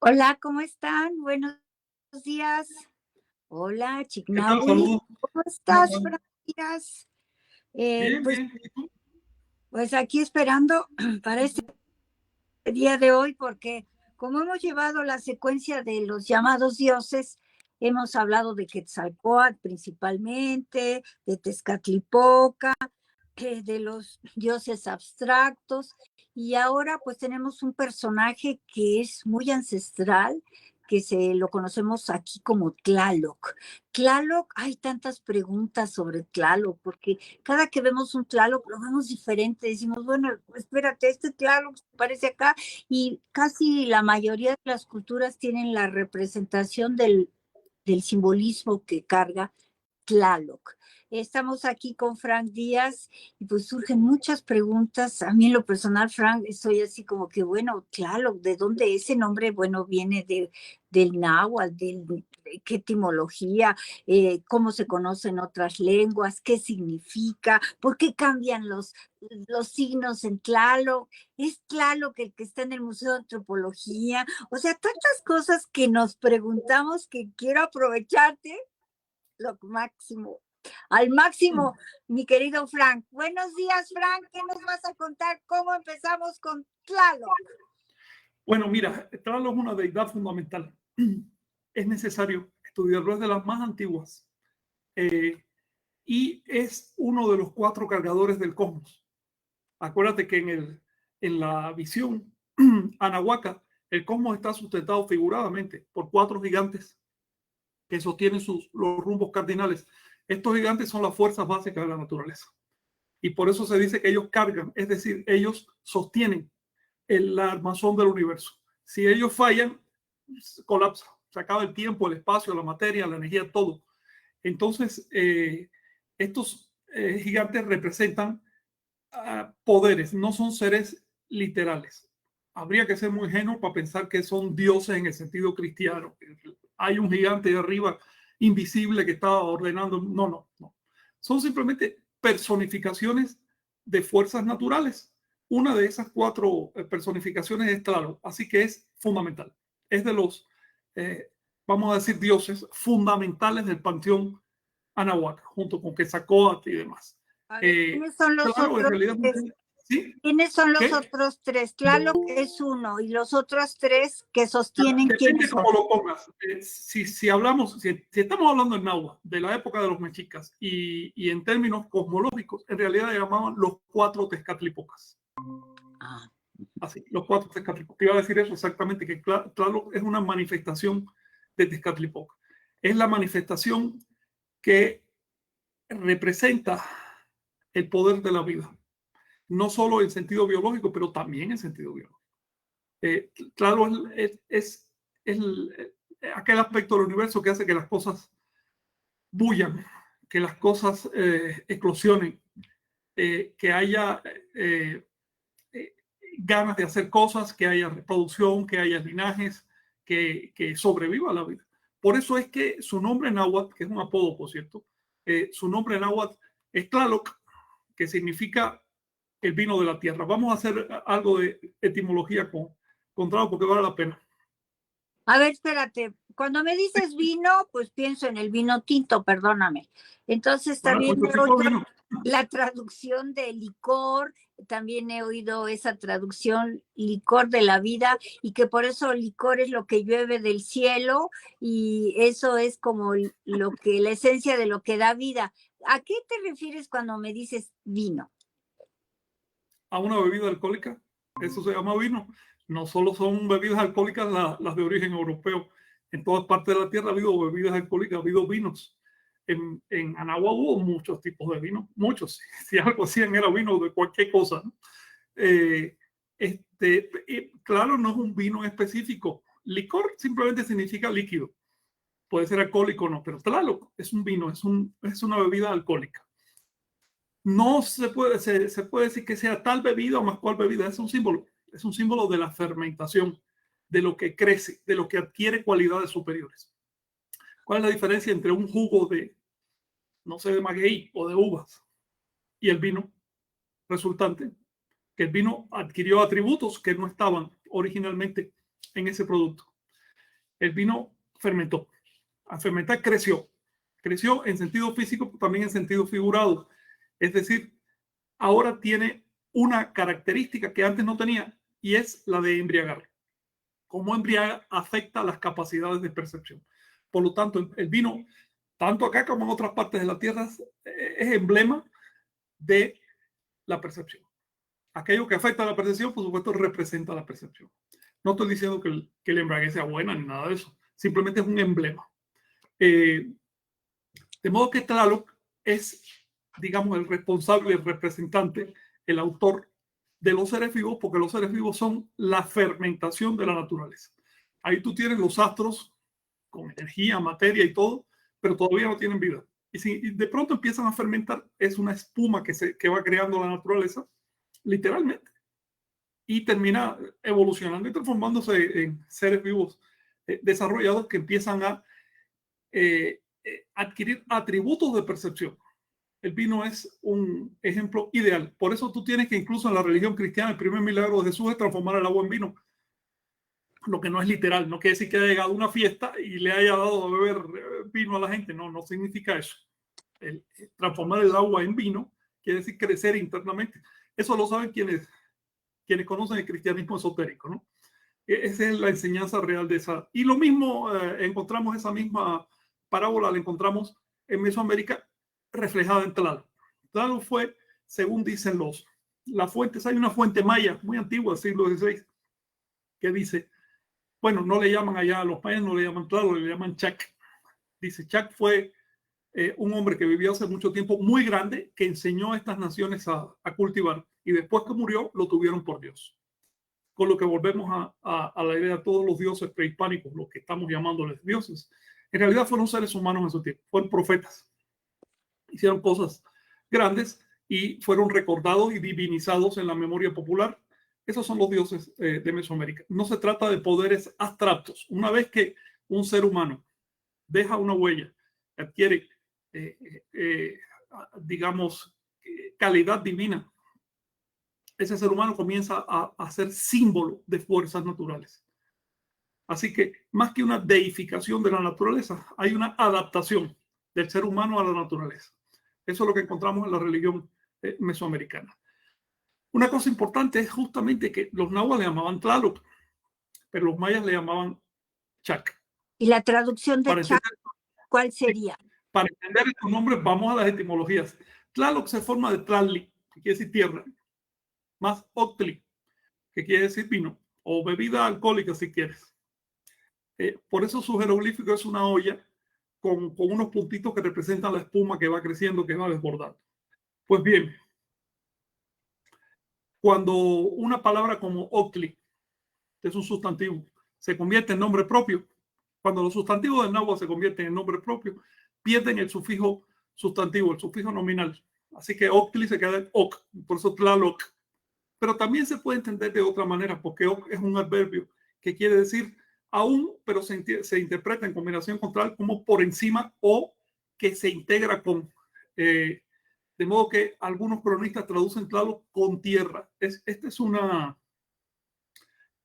Hola, ¿cómo están? Buenos días. Hola, ¿Qué tal? Chignahui. Saludos. ¿Cómo ¿Cómo estás, van? Fran Díaz? Bien, Pues, bien. ¿Y tú? pues aquí esperando para este día de hoy, porque como hemos llevado la secuencia de los llamados dioses, hemos hablado de Quetzalcóatl principalmente, de Tezcatlipoca, de los dioses abstractos, y ahora pues tenemos un personaje que es muy ancestral, que se lo conocemos aquí como Tlaloc. Tlaloc, hay tantas preguntas sobre Tlaloc, porque cada que vemos un Tlaloc lo vemos diferente, decimos, bueno, espérate, este Tlaloc se parece acá, y casi la mayoría de las culturas tienen la representación del simbolismo que carga Tlaloc. Estamos aquí con Frank Díaz y pues surgen muchas preguntas. A mí en lo personal, Frank, estoy así como que, bueno, Tlaloc, ¿de dónde ese nombre? Bueno, viene del náhuatl, de qué etimología, cómo se conocen otras lenguas, qué significa, por qué cambian los signos en Tlaloc. ¿Es Tlaloc el que está en el Museo de Antropología? O sea, tantas cosas que nos preguntamos que quiero aprovecharte lo máximo, al máximo, mi querido Frank. Buenos días, Frank. ¿Qué nos vas a contar? ¿Cómo empezamos con Tlaloc? Bueno, mira, Tlaloc es una deidad fundamental. Es necesario estudiarlo, es de las más antiguas eh, y es uno de los cuatro cargadores del cosmos. Acuérdate que en la visión anahuaca, el cosmos está sustentado figuradamente por cuatro gigantes que sostienen los rumbos cardinales. Estos gigantes son las fuerzas básicas de la naturaleza. Y por eso se dice que ellos cargan, es decir, ellos sostienen el armazón del universo. Si ellos fallan, colapsa, se acaba el tiempo, el espacio, la materia, la energía, todo. Entonces, estos gigantes representan poderes, no son seres literales. Habría que ser muy ingenuo para pensar que son dioses en el sentido cristiano. Hay un gigante de arriba invisible que está ordenando. No, no, no. Son simplemente personificaciones de fuerzas naturales. Una de esas cuatro personificaciones es Tlaloc, así que es fundamental. Es de los, eh, vamos a decir, dioses fundamentales del panteón anahuac, junto con Quetzalcóatl y demás. A ver, Eh, ¿quiénes son los Claro, en otros realidad, tres? ¿sí? ¿Quiénes son los ¿Qué? otros tres? Tlaloc es uno y los otros tres que sostienen, Depende ¿quiénes son? cómo lo pongas. Si hablamos, si estamos hablando en náhuatl, de la época de los mexicas, y en términos cosmológicos, en realidad le llamaban los cuatro Tezcatlipocas. Ah, Así, los cuatro Tezcatlipocas. Te iba a decir eso exactamente, que Tlaloc es una manifestación de Tezcatlipoca. Es la manifestación que representa el poder de la vida, no solo en sentido biológico, pero también en sentido biológico. Claro, es aquel aspecto del universo que hace que las cosas bullan, que las cosas eclosionen, que haya eh, eh, ganas de hacer cosas, que haya reproducción, que haya linajes, que sobreviva la vida. Por eso es que su nombre en náhuatl, que es un apodo, por cierto, su nombre en náhuatl es Tlaloc, que significa el vino de la tierra. Vamos a hacer algo de etimología con Tlaloc porque vale la pena. a ver, espérate. Cuando me dices vino, pues pienso en el vino tinto, perdóname. Entonces Bueno, también Puerto he Rico oído vino. la traducción de licor, también he oído esa traducción licor de la vida y que por eso licor es lo que llueve del cielo y eso es como lo que, la esencia de lo que da vida. ¿A qué te refieres cuando me dices vino? A una bebida alcohólica. Eso se llama vino. No solo son bebidas alcohólicas las de origen europeo. En todas partes de la tierra ha habido bebidas alcohólicas, ha habido vinos. En Anagua hubo muchos tipos de vino, muchos. Si algo hacían era vino de cualquier cosa, ¿no? Eh, claro, no es un vino específico. Licor simplemente significa líquido. Puede ser alcohólico o no, pero claro, es un vino, es una bebida alcohólica. No se puede decir que sea tal bebida o más cual bebida, es un símbolo de la fermentación, de lo que crece, de lo que adquiere cualidades superiores. ¿Cuál es la diferencia entre un jugo de, no sé, de maguey o de uvas y el vino resultante? Que el vino adquirió atributos que no estaban originalmente en ese producto. el vino fermentó. Al fermentar creció. Creció en sentido físico, pero también en sentido figurado. Es decir, ahora tiene una característica que antes no tenía y es la de embriagar. Cómo embriaga afecta las capacidades de percepción. Por lo tanto, el vino, tanto acá como en otras partes de la tierra, es emblema de la percepción. Aquello que afecta a la percepción, por supuesto, representa la percepción. No estoy diciendo que el embriague sea buena ni nada de eso. Simplemente es un emblema. De modo que Tlaloc es, digamos, el responsable, el representante, el autor de los seres vivos, porque los seres vivos son la fermentación de la naturaleza. Ahí tú tienes los astros con energía, materia y todo, pero todavía no tienen vida. Y si de pronto empiezan a fermentar, es una espuma que va creando la naturaleza, literalmente, y termina evolucionando y transformándose en seres vivos desarrollados que empiezan a adquirir atributos de percepción. El vino es un ejemplo ideal. Por eso tú tienes que incluso en la religión cristiana el primer milagro de Jesús es transformar el agua en vino. Lo que no es literal, no quiere decir que haya llegado a una fiesta y le haya dado a beber vino a la gente. No, no significa eso. Transformar el agua en vino quiere decir crecer internamente. Eso lo saben quienes conocen el cristianismo esotérico, ¿no? Esa es la enseñanza real de esa. Y lo mismo, encontramos esa misma parábola, la encontramos en Mesoamérica reflejada en Tlaloc. Tlaloc fue, según dicen las fuentes, hay una fuente maya muy antigua, siglo XVI, que dice, bueno, no le llaman allá a los mayas, no le llaman Tlaloc, le llaman Chac. Dice, Chac fue un hombre que vivió hace mucho tiempo, muy grande, que enseñó a estas naciones a cultivar, y después que murió, lo tuvieron por Dios. Con lo que volvemos a la idea de todos los dioses prehispánicos, los que estamos llamándoles dioses, en realidad fueron seres humanos en su tiempo, fueron profetas, hicieron cosas grandes y fueron recordados y divinizados en la memoria popular. Esos son los dioses de Mesoamérica. No se trata de poderes abstractos. Una vez que un ser humano deja una huella, adquiere, digamos, calidad divina, ese ser humano comienza a ser símbolo de fuerzas naturales. Así que más que una deificación de la naturaleza, hay una adaptación del ser humano a la naturaleza. Eso es lo que encontramos en la religión mesoamericana. Una cosa importante es justamente que los nahuas le llamaban Tlaloc, pero los mayas le llamaban Chac. ¿Y la traducción de Chac cuál sería? Para entender estos nombres, vamos a las etimologías. Tlaloc se forma de Tlali, que quiere decir tierra, más Octli, que quiere decir vino, o bebida alcohólica si quieres. Por eso su jeroglífico es una olla con unos puntitos que representan la espuma que va creciendo, que va desbordando. Pues bien, cuando una palabra como Octli, que es un sustantivo, se convierte en nombre propio, cuando los sustantivos del náhuatl se convierten en nombre propio, pierden el sufijo sustantivo, el sufijo nominal. Así que Octli se queda en Oc, por eso Tlaloc. Pero también se puede entender de otra manera, porque Oc es un adverbio que quiere decir aún, pero se interpreta en combinación con tal como por encima o que se integra con. De modo que algunos cronistas traducen Tlaloc con tierra. Esta es una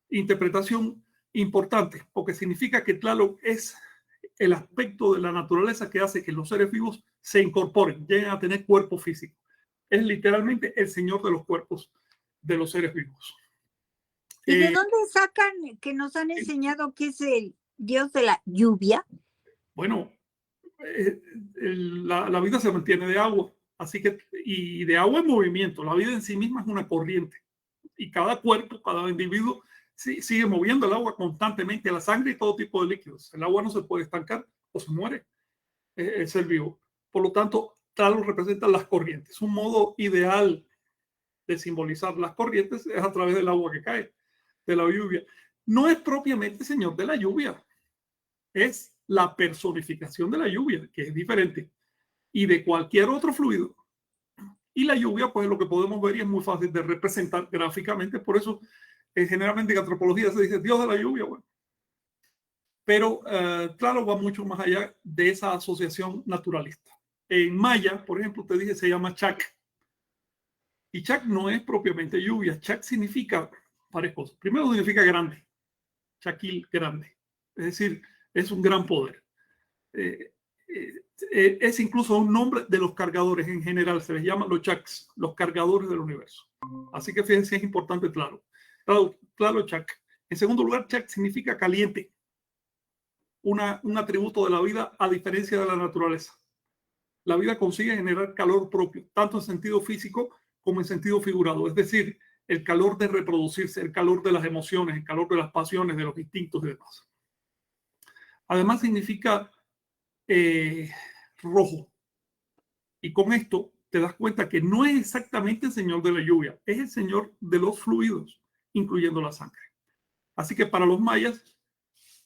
interpretación importante, porque significa que Tlaloc es el aspecto de la naturaleza que hace que los seres vivos se incorporen, lleguen a tener cuerpo físico. Es literalmente el señor de los cuerpos de los seres vivos. ¿Y de dónde sacan que nos han enseñado que es el dios de la lluvia? Bueno, la vida se mantiene de agua, así que, y de agua en movimiento. La vida en sí misma es una corriente, y cada cuerpo, cada individuo sigue moviendo el agua constantemente, la sangre y todo tipo de líquidos. El agua no se puede estancar o se muere el ser vivo. Por lo tanto, Tlaloc representa las corrientes. Un modo ideal de simbolizar las corrientes es a través del agua que cae, de la lluvia. No es propiamente señor de la lluvia, es la personificación de la lluvia, que es diferente, y de cualquier otro fluido. Y la lluvia, pues lo que podemos ver y es muy fácil de representar gráficamente, por eso generalmente en antropología se dice Dios de la lluvia, bueno. Pero claro, va mucho más allá de esa asociación naturalista. En maya, por ejemplo, te dije, se llama Chac. Y Chac no es propiamente lluvia. Chac significa varias cosas. Primero significa grande. Chaquil, grande. Es decir, es un gran poder. Es incluso un nombre de los cargadores en general, se les llama los Chaks, los cargadores del universo. Así que fíjense, es importante Tlaloc. En segundo lugar, Chak significa caliente, un atributo de la vida a diferencia de la naturaleza. La vida consigue generar calor propio, tanto en sentido físico como en sentido figurado, es decir, el calor de reproducirse, el calor de las emociones, el calor de las pasiones, de los instintos y demás. Además significa rojo. Y con esto te das cuenta que no es exactamente el señor de la lluvia, es el señor de los fluidos, incluyendo la sangre. Así que para los mayas,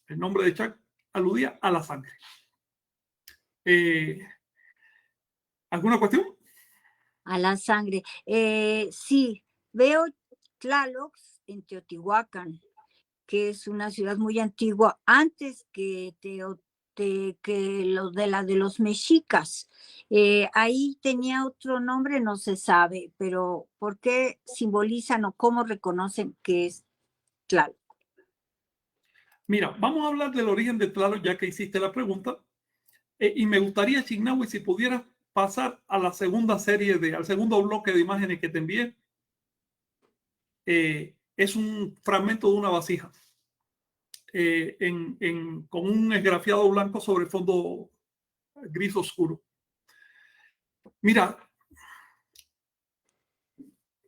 el nombre de Chak aludía a la sangre. ¿Alguna cuestión? A la sangre. Sí, veo Tlaloc en Teotihuacán, que es una ciudad muy antigua, antes que que la de los mexicas. Ahí tenía otro nombre, no se sabe, pero ¿por qué simbolizan o cómo reconocen que es Tlaloc? Mira, vamos a hablar del origen de Tlaloc, ya que hiciste la pregunta. Y me gustaría, Chignahui, si pudieras pasar a la segunda serie, al segundo bloque de imágenes que te envié. Es un fragmento de una vasija con un esgrafiado blanco sobre fondo gris oscuro. Mira,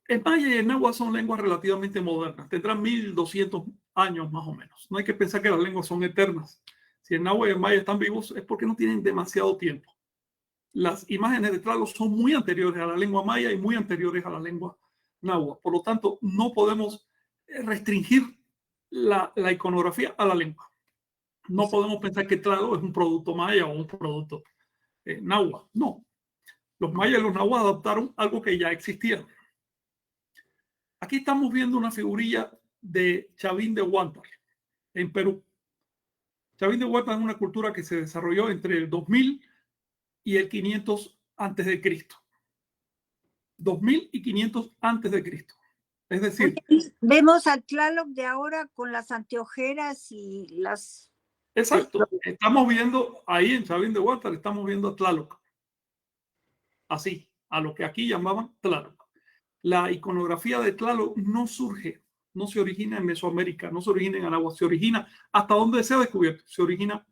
el maya y el náhuatl son lenguas relativamente modernas, tendrán 1200 años más o menos. No hay que pensar que las lenguas son eternas. Si el náhuatl y el maya están vivos es porque no tienen demasiado tiempo. Las imágenes de Tlaloc son muy anteriores a la lengua maya y muy anteriores a la lengua náhuatl. Por lo tanto, no podemos restringir la iconografía a la lengua. No podemos pensar que Tlaloc es un producto maya o un producto náhuatl. No. Los mayas y los náhuatl adoptaron algo que ya existía. Aquí estamos viendo una figurilla de Chavín de Huántar, en Perú. Chavín de Huántar es una cultura que se desarrolló entre el 2000 y el 500 antes de Cristo. 2500 antes de Cristo. Es decir, vemos al Tlaloc de ahora con las anteojeras y las... Exacto. Estamos viendo ahí en Chavín de Huántar, estamos viendo a Tlaloc. Así, a lo que aquí llamaban Tlaloc. La iconografía de Tlaloc no surge, no se origina en Mesoamérica, no se origina en Anáhuac, se origina hasta donde se ha descubierto, se origina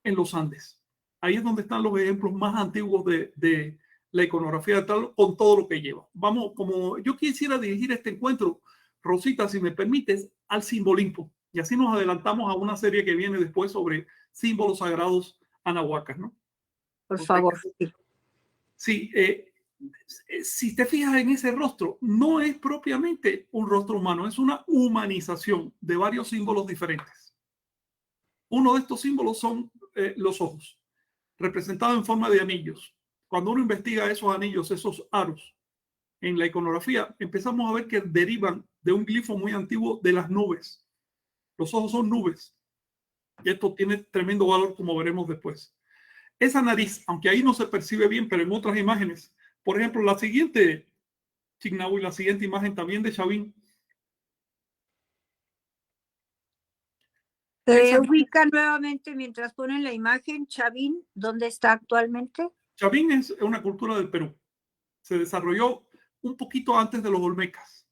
en los Andes. Ahí es donde están los ejemplos más antiguos de la iconografía de Tlaloc con todo lo que lleva. Vamos, como yo quisiera dirigir este encuentro, Rosita, si me permites, al simbolismo. Y así nos adelantamos a una serie que viene después sobre símbolos sagrados anahuacas, ¿no? Por favor. Sí, si te fijas en ese rostro, no es propiamente un rostro humano, es una humanización de varios símbolos diferentes. Uno de estos símbolos son los ojos, representados en forma de anillos. Cuando uno investiga esos anillos, esos aros, en la iconografía, empezamos a ver que derivan de un glifo muy antiguo de las nubes. Los ojos son nubes. Y esto tiene tremendo valor, como veremos después. Esa nariz, aunque ahí no se percibe bien, pero en otras imágenes, por ejemplo, la siguiente, Chignahui, la siguiente imagen también de Chavín. Ubica nuevamente, mientras ponen la imagen, Chavín, ¿dónde está actualmente? Chavín es una cultura del Perú. Se desarrolló un poquito antes de los olmecas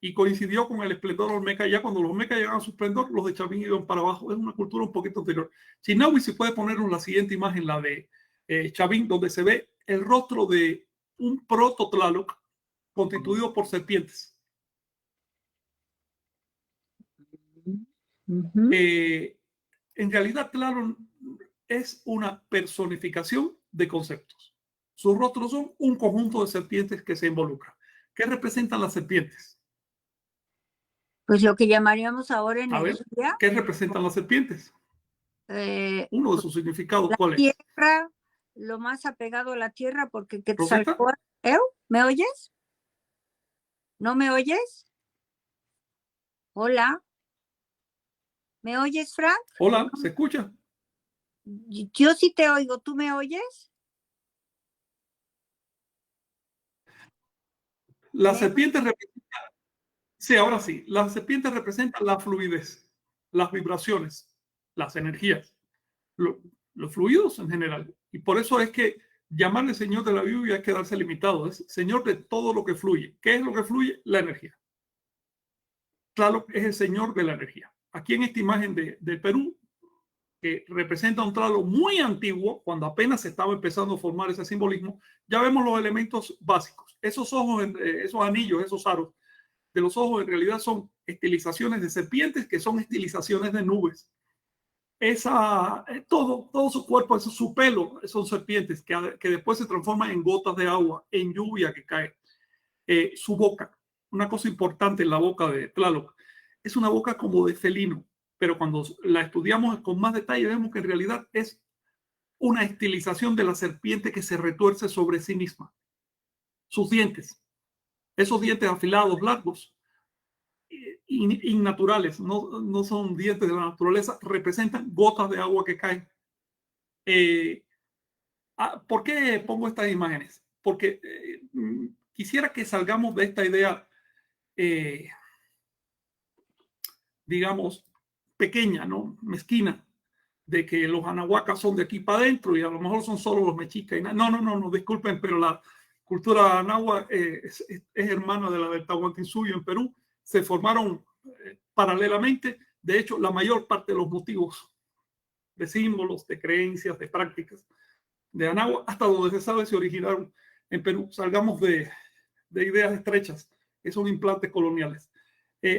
y coincidió con el esplendor olmeca. Ya cuando los olmecas llegaban a su esplendor, los de Chavín iban para abajo. Es una cultura un poquito anterior. Chignahui, si puede ponernos la siguiente imagen, la de Chavín, donde se ve el rostro de un proto-Tlaloc constituido por serpientes. En realidad, Tlaloc es una personificación de conceptos. Sus rostros son un conjunto de serpientes que se involucran. ¿Qué representan las serpientes? Pues lo que llamaríamos ahora energía. ¿Qué representan las serpientes? Uno de sus significados, ¿cuál es? Tierra, lo más apegado a la tierra, porque Quetzalcóatl. ¿Me oyes? ¿No me oyes? Hola. ¿Me oyes, Frank? Hola, ¿se escucha? Yo sí te oigo, ¿tú me oyes? La serpiente representa, sí, ahora sí, la serpiente representa la fluidez, las vibraciones. las energías, los fluidos en general. Y por eso es que llamarle Señor de la lluvia es quedarse limitado. Es Señor de todo lo que fluye. ¿Qué es lo que fluye? La energía. Tlaloc es el Señor de la energía. Aquí en esta imagen de Perú, que representa un Tlaloc muy antiguo, cuando apenas se estaba empezando a formar ese simbolismo, ya vemos los elementos básicos. Esos ojos, esos anillos, esos aros de los ojos en realidad son estilizaciones de serpientes, que son estilizaciones de nubes. Todo su cuerpo, su pelo, son serpientes que después se transforman en gotas de agua, en lluvia que cae. Su boca, una cosa importante en la boca de Tlaloc, es una boca como de felino, pero cuando la estudiamos con más detalle vemos que en realidad es una estilización de la serpiente que se retuerce sobre sí misma. Sus dientes, esos dientes afilados, largos, innaturales, no son dientes de la naturaleza, representan gotas de agua que caen. ¿Por qué pongo estas imágenes? Porque quisiera que salgamos de esta idea, digamos, pequeña, ¿no? Mezquina, de que los anahuacas son de aquí para adentro y a lo mejor son solo los mexicas. No, disculpen, pero la cultura anáhuac es hermana de la del Tahuantinsuyo en Perú. Se formaron paralelamente. De hecho, la mayor parte de los motivos de símbolos, de creencias, de prácticas de Anáhuac, hasta donde se sabe, se originaron en Perú. Salgamos de ideas estrechas, que son implantes coloniales.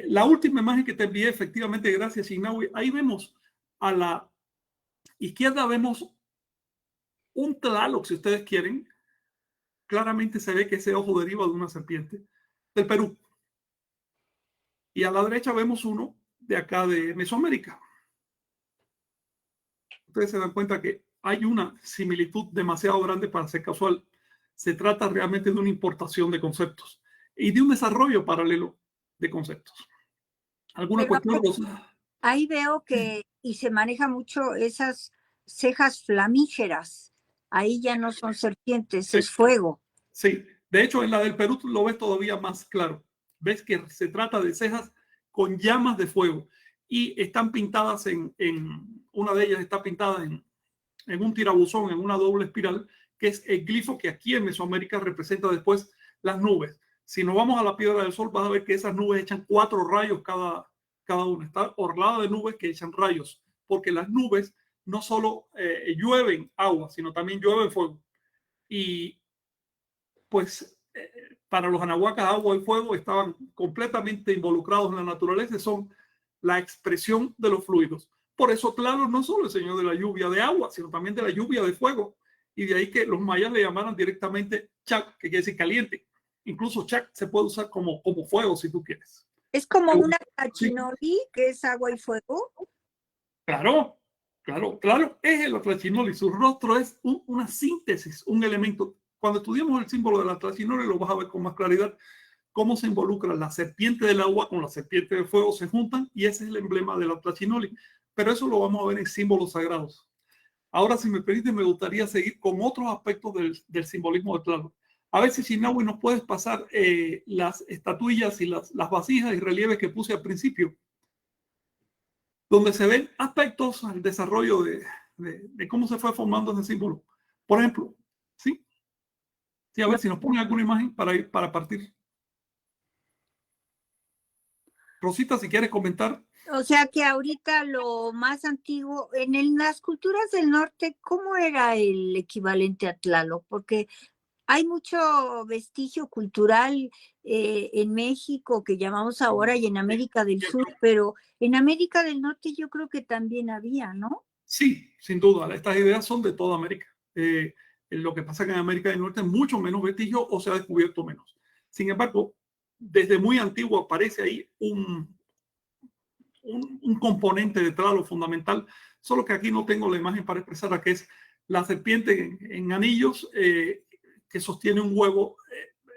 La última imagen que te envié, efectivamente, gracias, Ignaui, ahí vemos a la izquierda, vemos un Tlaloc, si ustedes quieren. Claramente se ve que ese ojo deriva de una serpiente del Perú. Y a la derecha vemos uno de acá de Mesoamérica. Ustedes se dan cuenta que hay una similitud demasiado grande para ser casual. Se trata realmente de una importación de conceptos y de un desarrollo paralelo de conceptos. ¿Alguna cuestión? Ahí veo que, y se maneja mucho esas cejas flamígeras. Ahí ya no son serpientes, sí. Es fuego. Sí, de hecho en la del Perú lo ves todavía más claro. Ves que se trata de cejas con llamas de fuego y están pintadas una de ellas está pintada en un tirabuzón, en una doble espiral, que es el glifo que aquí en Mesoamérica representa después las nubes. Si nos vamos a la Piedra del Sol, vas a ver que esas nubes echan 4 rayos cada una. Está orlada de nubes que echan rayos, porque las nubes no solo llueven agua, sino también llueven fuego. Y pues para los anahuacas, agua y fuego estaban completamente involucrados en la naturaleza, son la expresión de los fluidos. Por eso, claro, no solo el señor de la lluvia de agua, sino también de la lluvia de fuego. Y de ahí que los mayas le llamaran directamente chac, que quiere decir caliente. Incluso chac se puede usar como fuego si tú quieres. Es como una tlachinoli, sí, que es agua y fuego. Claro. Es el tlachinoli. Su rostro es una síntesis, un elemento. Cuando estudiamos el símbolo de la tlachinoli lo vas a ver con más claridad. Cómo se involucra la serpiente del agua con la serpiente del fuego, se juntan y ese es el emblema de la tlachinoli. Pero eso lo vamos a ver en símbolos sagrados. Ahora, si me permite, me gustaría seguir con otros aspectos del simbolismo de Tlaloc. A ver si, Shinawi, nos puedes pasar las estatuillas y las vasijas y relieves que puse al principio, donde se ven aspectos al desarrollo de cómo se fue formando ese símbolo. Por ejemplo, ¿sí? Sí, a ver si nos ponen alguna imagen para partir. Rosita, si quieres comentar. O sea que ahorita lo más antiguo, las culturas del norte, ¿cómo era el equivalente a Tlaloc? Porque hay mucho vestigio cultural en México que llamamos ahora y en América del Sur, pero en América del Norte yo creo que también había, ¿no? Sí, sin duda. Estas ideas son de toda América. Lo que pasa es que en América del Norte hay mucho menos vestigio o se ha descubierto menos. Sin embargo, desde muy antiguo aparece ahí un componente de Tlaloc fundamental, solo que aquí no tengo la imagen para expresar a qué es la serpiente en anillos que sostiene un huevo.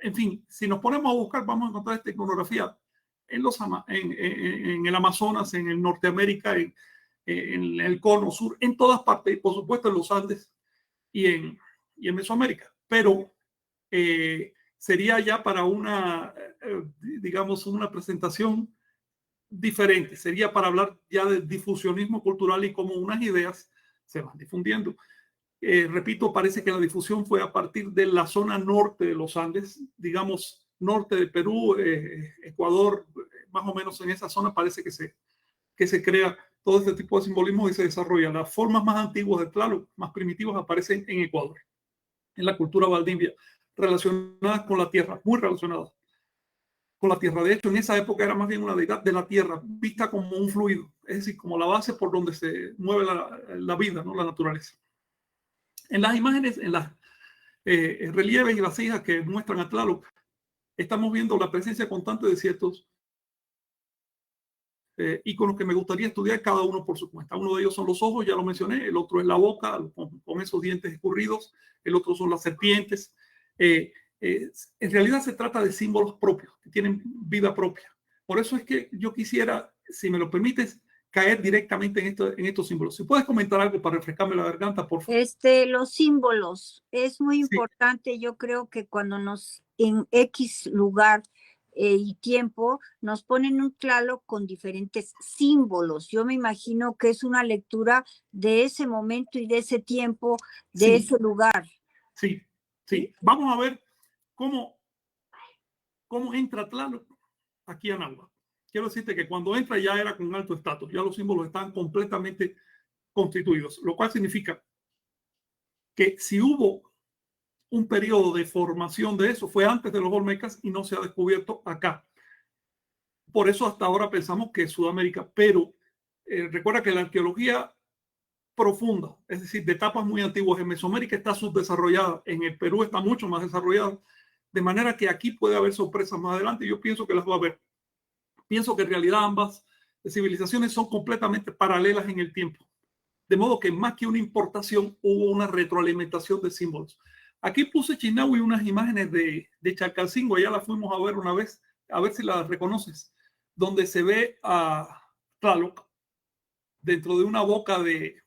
En fin, si nos ponemos a buscar, vamos a encontrar esta iconografía en el Amazonas, en el Norteamérica, en el Cono Sur, en todas partes, y por supuesto en los Andes y en Mesoamérica. Pero sería ya para digamos, una presentación diferente. Sería para hablar ya de difusionismo cultural y cómo unas ideas se van difundiendo. Repito, parece que la difusión fue a partir de la zona norte de los Andes, digamos, norte de Perú, Ecuador, más o menos en esa zona parece que se crea todo este tipo de simbolismo y se desarrolla. Las formas más antiguas de Tlaloc, más primitivas, aparecen en Ecuador, en la cultura valdivia, relacionadas con la tierra, muy relacionadas con la tierra. De hecho, en esa época era más bien una deidad de la tierra, vista como un fluido, es decir, como la base por donde se mueve la vida, ¿no? La naturaleza. En las imágenes, en las relieves y vasijas que muestran a Tlaloc, estamos viendo la presencia constante de ciertos íconos que me gustaría estudiar cada uno por su cuenta. Uno de ellos son los ojos, ya lo mencioné, el otro es la boca, con esos dientes escurridos, el otro son las serpientes. En realidad se trata de símbolos propios, que tienen vida propia. Por eso es que yo quisiera, si me lo permites, caer directamente en estos símbolos. Si puedes comentar algo para refrescarme la garganta, por favor. Los símbolos es muy importante. Yo creo que cuando nos en X lugar y tiempo nos ponen un Tlaloc con diferentes símbolos. Yo me imagino que es una lectura de ese momento y de ese tiempo, de ese lugar. Sí, sí. Vamos a ver cómo entra Tlaloc aquí a Anáhuac. Quiero decirte que cuando entra ya era con alto estatus, ya los símbolos están completamente constituidos, lo cual significa que si hubo un periodo de formación de eso, fue antes de los Olmecas y no se ha descubierto acá. Por eso hasta ahora pensamos que es Sudamérica, pero recuerda que la arqueología profunda, es decir, de etapas muy antiguas en Mesoamérica está subdesarrollada, en el Perú está mucho más desarrollada, de manera que aquí puede haber sorpresas más adelante. Yo pienso que las va a haber. Pienso que en realidad ambas civilizaciones son completamente paralelas en el tiempo. De modo que más que una importación, hubo una retroalimentación de símbolos. Aquí puse Chinahui unas imágenes de Chalcatzingo, ya las fuimos a ver una vez, a ver si las reconoces, donde se ve a Tlaloc dentro de una boca de...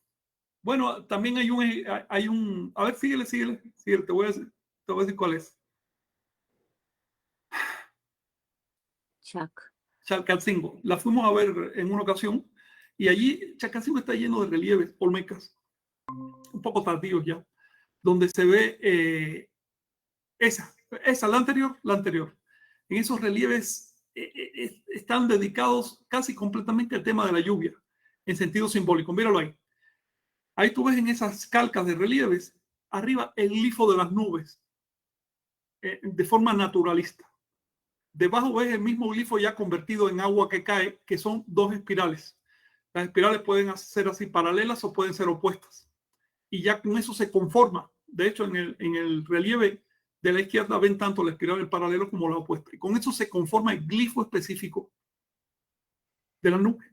Bueno, también hay un... A ver, síguele, te voy a decir cuál es. Chalcatzingo. La fuimos a ver en una ocasión y allí Chalcatzingo está lleno de relieves olmecas, un poco tardíos ya, donde se ve la anterior. En esos relieves están dedicados casi completamente al tema de la lluvia, en sentido simbólico. Míralo ahí. Ahí tú ves en esas calcas de relieves, arriba el glifo de las nubes, de forma naturalista. Debajo ves el mismo glifo ya convertido en agua que cae, que son dos espirales. Las espirales pueden ser así paralelas o pueden ser opuestas. Y ya con eso se conforma. De hecho, en el relieve de la izquierda ven tanto la espiral en paralelo como la opuesta. Y con eso se conforma el glifo específico de la nube,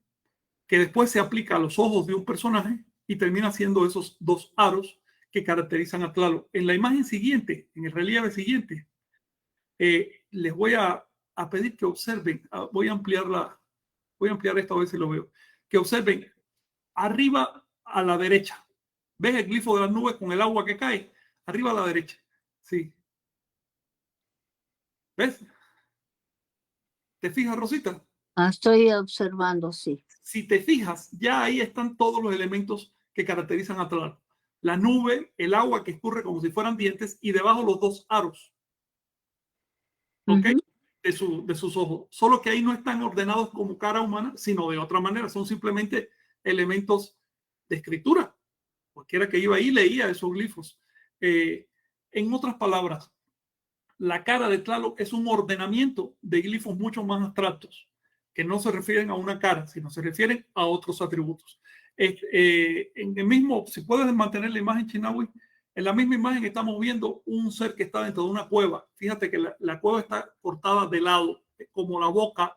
que después se aplica a los ojos de un personaje y termina siendo esos dos aros que caracterizan a Tlaloc. En la imagen siguiente, en el relieve siguiente, les voy a pedir que observen, voy a ampliar esto a ver si lo veo, que observen arriba a la derecha. ¿Ves el glifo de las nubes con el agua que cae? Arriba a la derecha. Sí. ¿Ves? ¿Te fijas, Rosita? Estoy observando, sí. Si te fijas, ya ahí están todos los elementos que caracterizan a Tlaloc. La nube, el agua que escurre como si fueran dientes y debajo los dos aros. ¿Ok? De sus ojos. Solo que ahí no están ordenados como cara humana, sino de otra manera. Son simplemente elementos de escritura. Cualquiera que iba ahí leía esos glifos. En otras palabras, la cara de Tlaloc es un ordenamiento de glifos mucho más abstractos, que no se refieren a una cara, sino se refieren a otros atributos. En el mismo, si puedes mantener la imagen Chinahui, en la misma imagen estamos viendo un ser que está dentro de una cueva. Fíjate que la cueva está cortada de lado, como la boca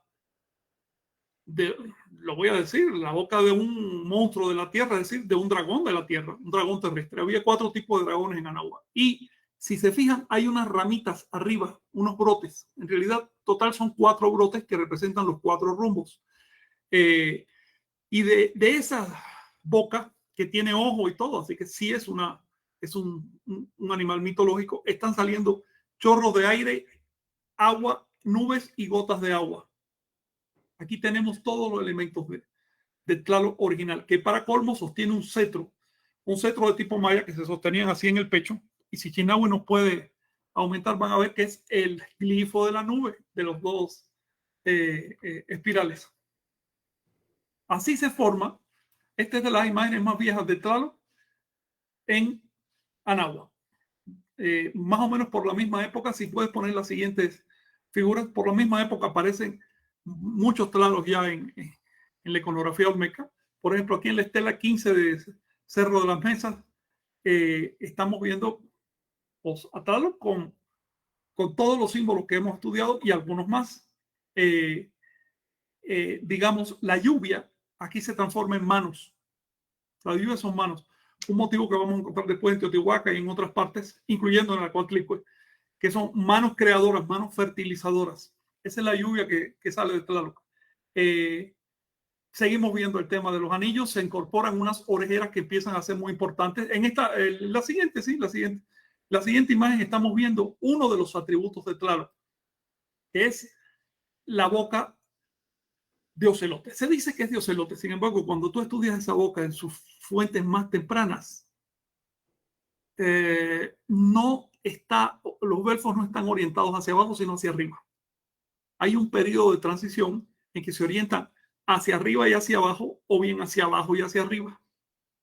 lo voy a decir, la boca de un monstruo de la tierra, es decir, de un dragón de la tierra, un dragón terrestre. Había 4 tipos de dragones en Anáhuac. Y si se fijan, hay unas ramitas arriba, unos brotes. En realidad, total son 4 brotes que representan los 4 rumbos. Y de esa boca, que tiene ojo y todo, así que sí es un animal mitológico, están saliendo chorros de aire, agua, nubes y gotas de agua. Aquí tenemos todos los elementos de Tlaloc original, que para colmo sostiene un cetro de tipo maya que se sostenían así en el pecho. Y si Chinahue nos puede aumentar, van a ver que es el glifo de la nube de los dos espirales. Así se forma. Esta es de las imágenes más viejas de Tlaloc en Anáhuac. Más o menos por la misma época, si puedes poner las siguientes figuras, por la misma época aparecen muchos Tlaloc ya en la iconografía olmeca. Por ejemplo, aquí en la estela 15 de Cerro de las Mesas, estamos viendo a Tlaloc con todos los símbolos que hemos estudiado y algunos más. Digamos, la lluvia aquí se transforma en manos. La lluvia son manos. Un motivo que vamos a encontrar después en Teotihuacán y en otras partes, incluyendo en la Coatlicue, que son manos creadoras, manos fertilizadoras. Esa es la lluvia que sale de Tlaloc. Seguimos viendo el tema de los anillos. Se incorporan unas orejeras que empiezan a ser muy importantes. En la siguiente imagen estamos viendo uno de los atributos de Tlaloc, que es la boca de ocelote. Se dice que es de ocelote. Sin embargo, cuando tú estudias esa boca en sus fuentes más tempranas, los belfos no están orientados hacia abajo, sino hacia arriba. Hay un periodo de transición en que se orientan hacia arriba y hacia abajo, o bien hacia abajo y hacia arriba.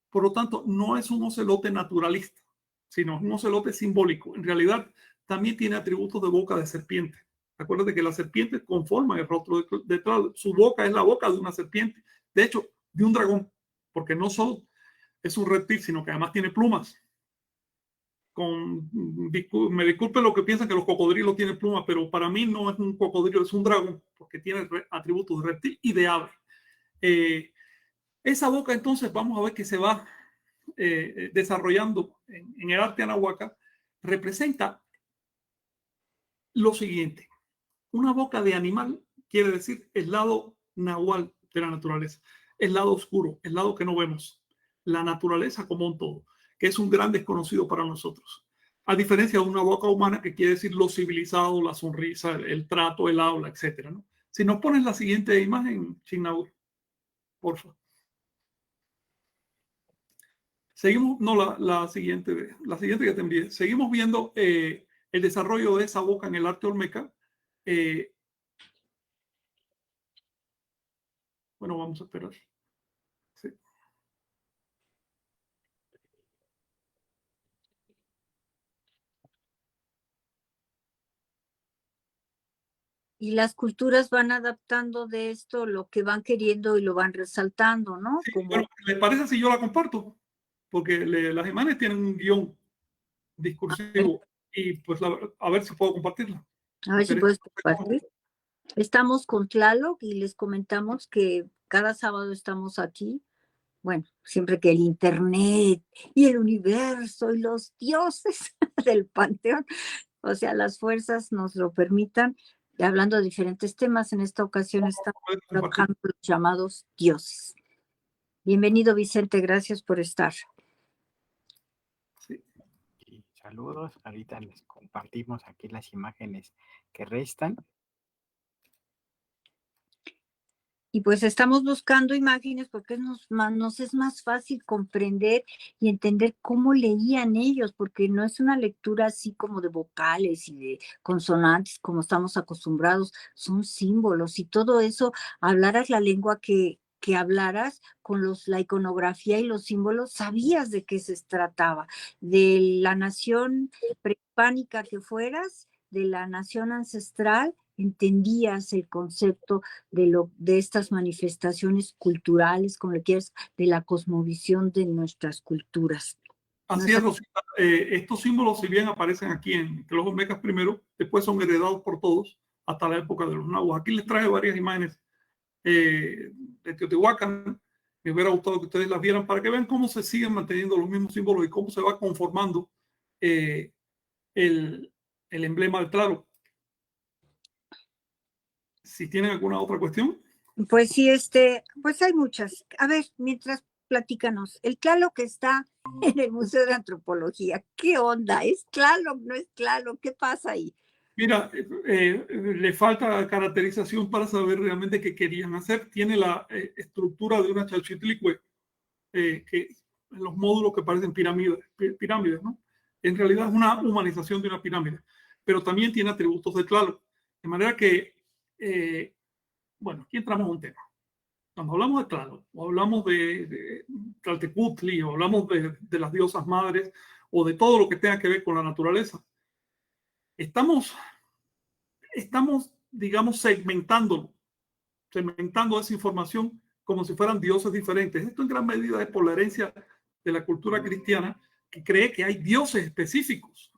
Por lo tanto, no es un ocelote naturalista, sino un ocelote simbólico. En realidad, también tiene atributos de boca de serpiente. Acuérdate que las serpientes conforman el rostro de Tlaloc. Su boca es la boca de una serpiente. De hecho, de un dragón, porque no solo es un reptil, sino que además tiene plumas. Me disculpe lo que piensan que los cocodrilos tienen plumas, pero para mí no es un cocodrilo, es un dragón, porque tiene atributos de reptil y de ave. Esa boca entonces vamos a ver que se va desarrollando en el arte anahuaca, representa lo siguiente. Una boca de animal quiere decir el lado nahual de la naturaleza, el lado oscuro, el lado que no vemos, la naturaleza como un todo, que es un gran desconocido para nosotros. A diferencia de una boca humana que quiere decir lo civilizado, la sonrisa, el trato, el habla, etc. ¿no? Si nos pones la siguiente imagen, Chinahue, por favor. Seguimos, no, la siguiente que te envié. Seguimos viendo el desarrollo de esa boca en el arte olmeca. Bueno, vamos a esperar. Sí. Y las culturas van adaptando de esto lo que van queriendo y lo van resaltando, ¿no? Sí, Como... bueno, ¿les parece si yo la comparto? Porque las imágenes tienen un guión discursivo y pues a ver si puedo compartirla. A ver si puedes compartir. Estamos con Tlaloc y les comentamos que cada sábado estamos aquí. Bueno, siempre que el internet y el universo y los dioses del panteón, o sea, las fuerzas nos lo permitan, hablando de diferentes temas. En esta ocasión estamos trabajando los llamados dioses. Bienvenido, Vicente, gracias por estar. Sí. Y saludos, ahorita les compartimos aquí las imágenes que restan. Y pues estamos buscando imágenes porque nos es más fácil comprender y entender cómo leían ellos, porque no es una lectura así como de vocales y de consonantes como estamos acostumbrados, son símbolos y todo eso, hablaras la lengua que hablaras con la iconografía y los símbolos, sabías de qué se trataba, de la nación prehispánica que fueras, de la nación ancestral, entendías el concepto de estas manifestaciones culturales, como le quieras, de la cosmovisión de nuestras culturas. Así es, Rosita. Estos símbolos, si bien aparecen aquí entre los olmecas primero, después son heredados por todos hasta la época de los nahuas. Aquí les traje varias imágenes de Teotihuacán. Me hubiera gustado que ustedes las vieran para que vean cómo se siguen manteniendo los mismos símbolos y cómo se va conformando el emblema de Tlaloc. Si tienen alguna otra cuestión. Pues sí, pues hay muchas. A ver, mientras platícanos, el Tlaloc que está en el Museo de Antropología, ¿qué onda? ¿Es Tlaloc? ¿No es Tlaloc? ¿Qué pasa ahí? Mira, le falta caracterización para saber realmente qué querían hacer. Tiene la estructura de una Chalchitlicue, que los módulos que parecen pirámides, ¿no? En realidad es una humanización de una pirámide, pero también tiene atributos de Tlaloc. De manera que, bueno, aquí entramos a un tema. Cuando hablamos de Tlaloc, o hablamos de Tlaltecutli, o hablamos de las diosas madres, o de todo lo que tenga que ver con la naturaleza, estamos, digamos, segmentando esa información como si fueran dioses diferentes. Esto en gran medida es por la herencia de la cultura cristiana, que cree que hay dioses específicos.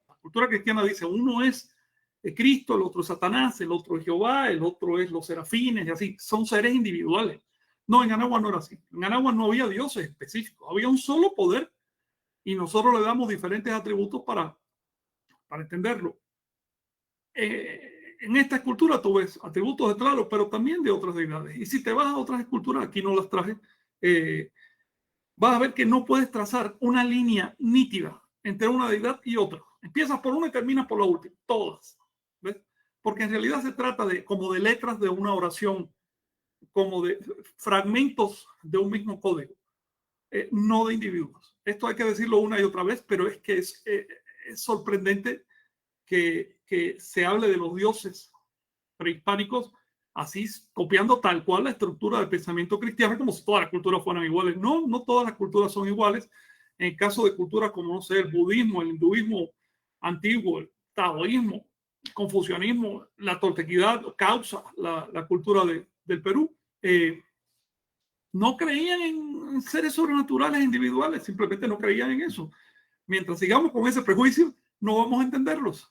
La cultura cristiana dice, uno es Cristo, el otro es Satanás, el otro es Jehová, el otro es los serafines, y así. Son seres individuales. No, en Anáhuac no era así. En Anáhuac no había dioses específicos. Había un solo poder y nosotros le damos diferentes atributos para entenderlo. En esta escultura tú ves atributos de Tlaloc, pero también de otras deidades. Y si te vas a otras esculturas, aquí no las traje, vas a ver que no puedes trazar una línea nítida entre una deidad y otra. Empiezas por una y terminas por la última, todas. ¿Ves? Porque en realidad se trata como de letras de una oración, como de fragmentos de un mismo código, no de individuos. Esto hay que decirlo una y otra vez, pero es que es sorprendente que se hable de los dioses prehispánicos así, copiando tal cual la estructura del pensamiento cristiano, como si todas las culturas fueran iguales. No, no todas las culturas son iguales. En el caso de culturas como, no sé, el budismo, el hinduismo antiguo, el taoísmo, el confucianismo, la toltequidad, causa la cultura del Perú, no creían en seres sobrenaturales individuales, simplemente no creían en eso. Mientras sigamos con ese prejuicio, no vamos a entenderlos.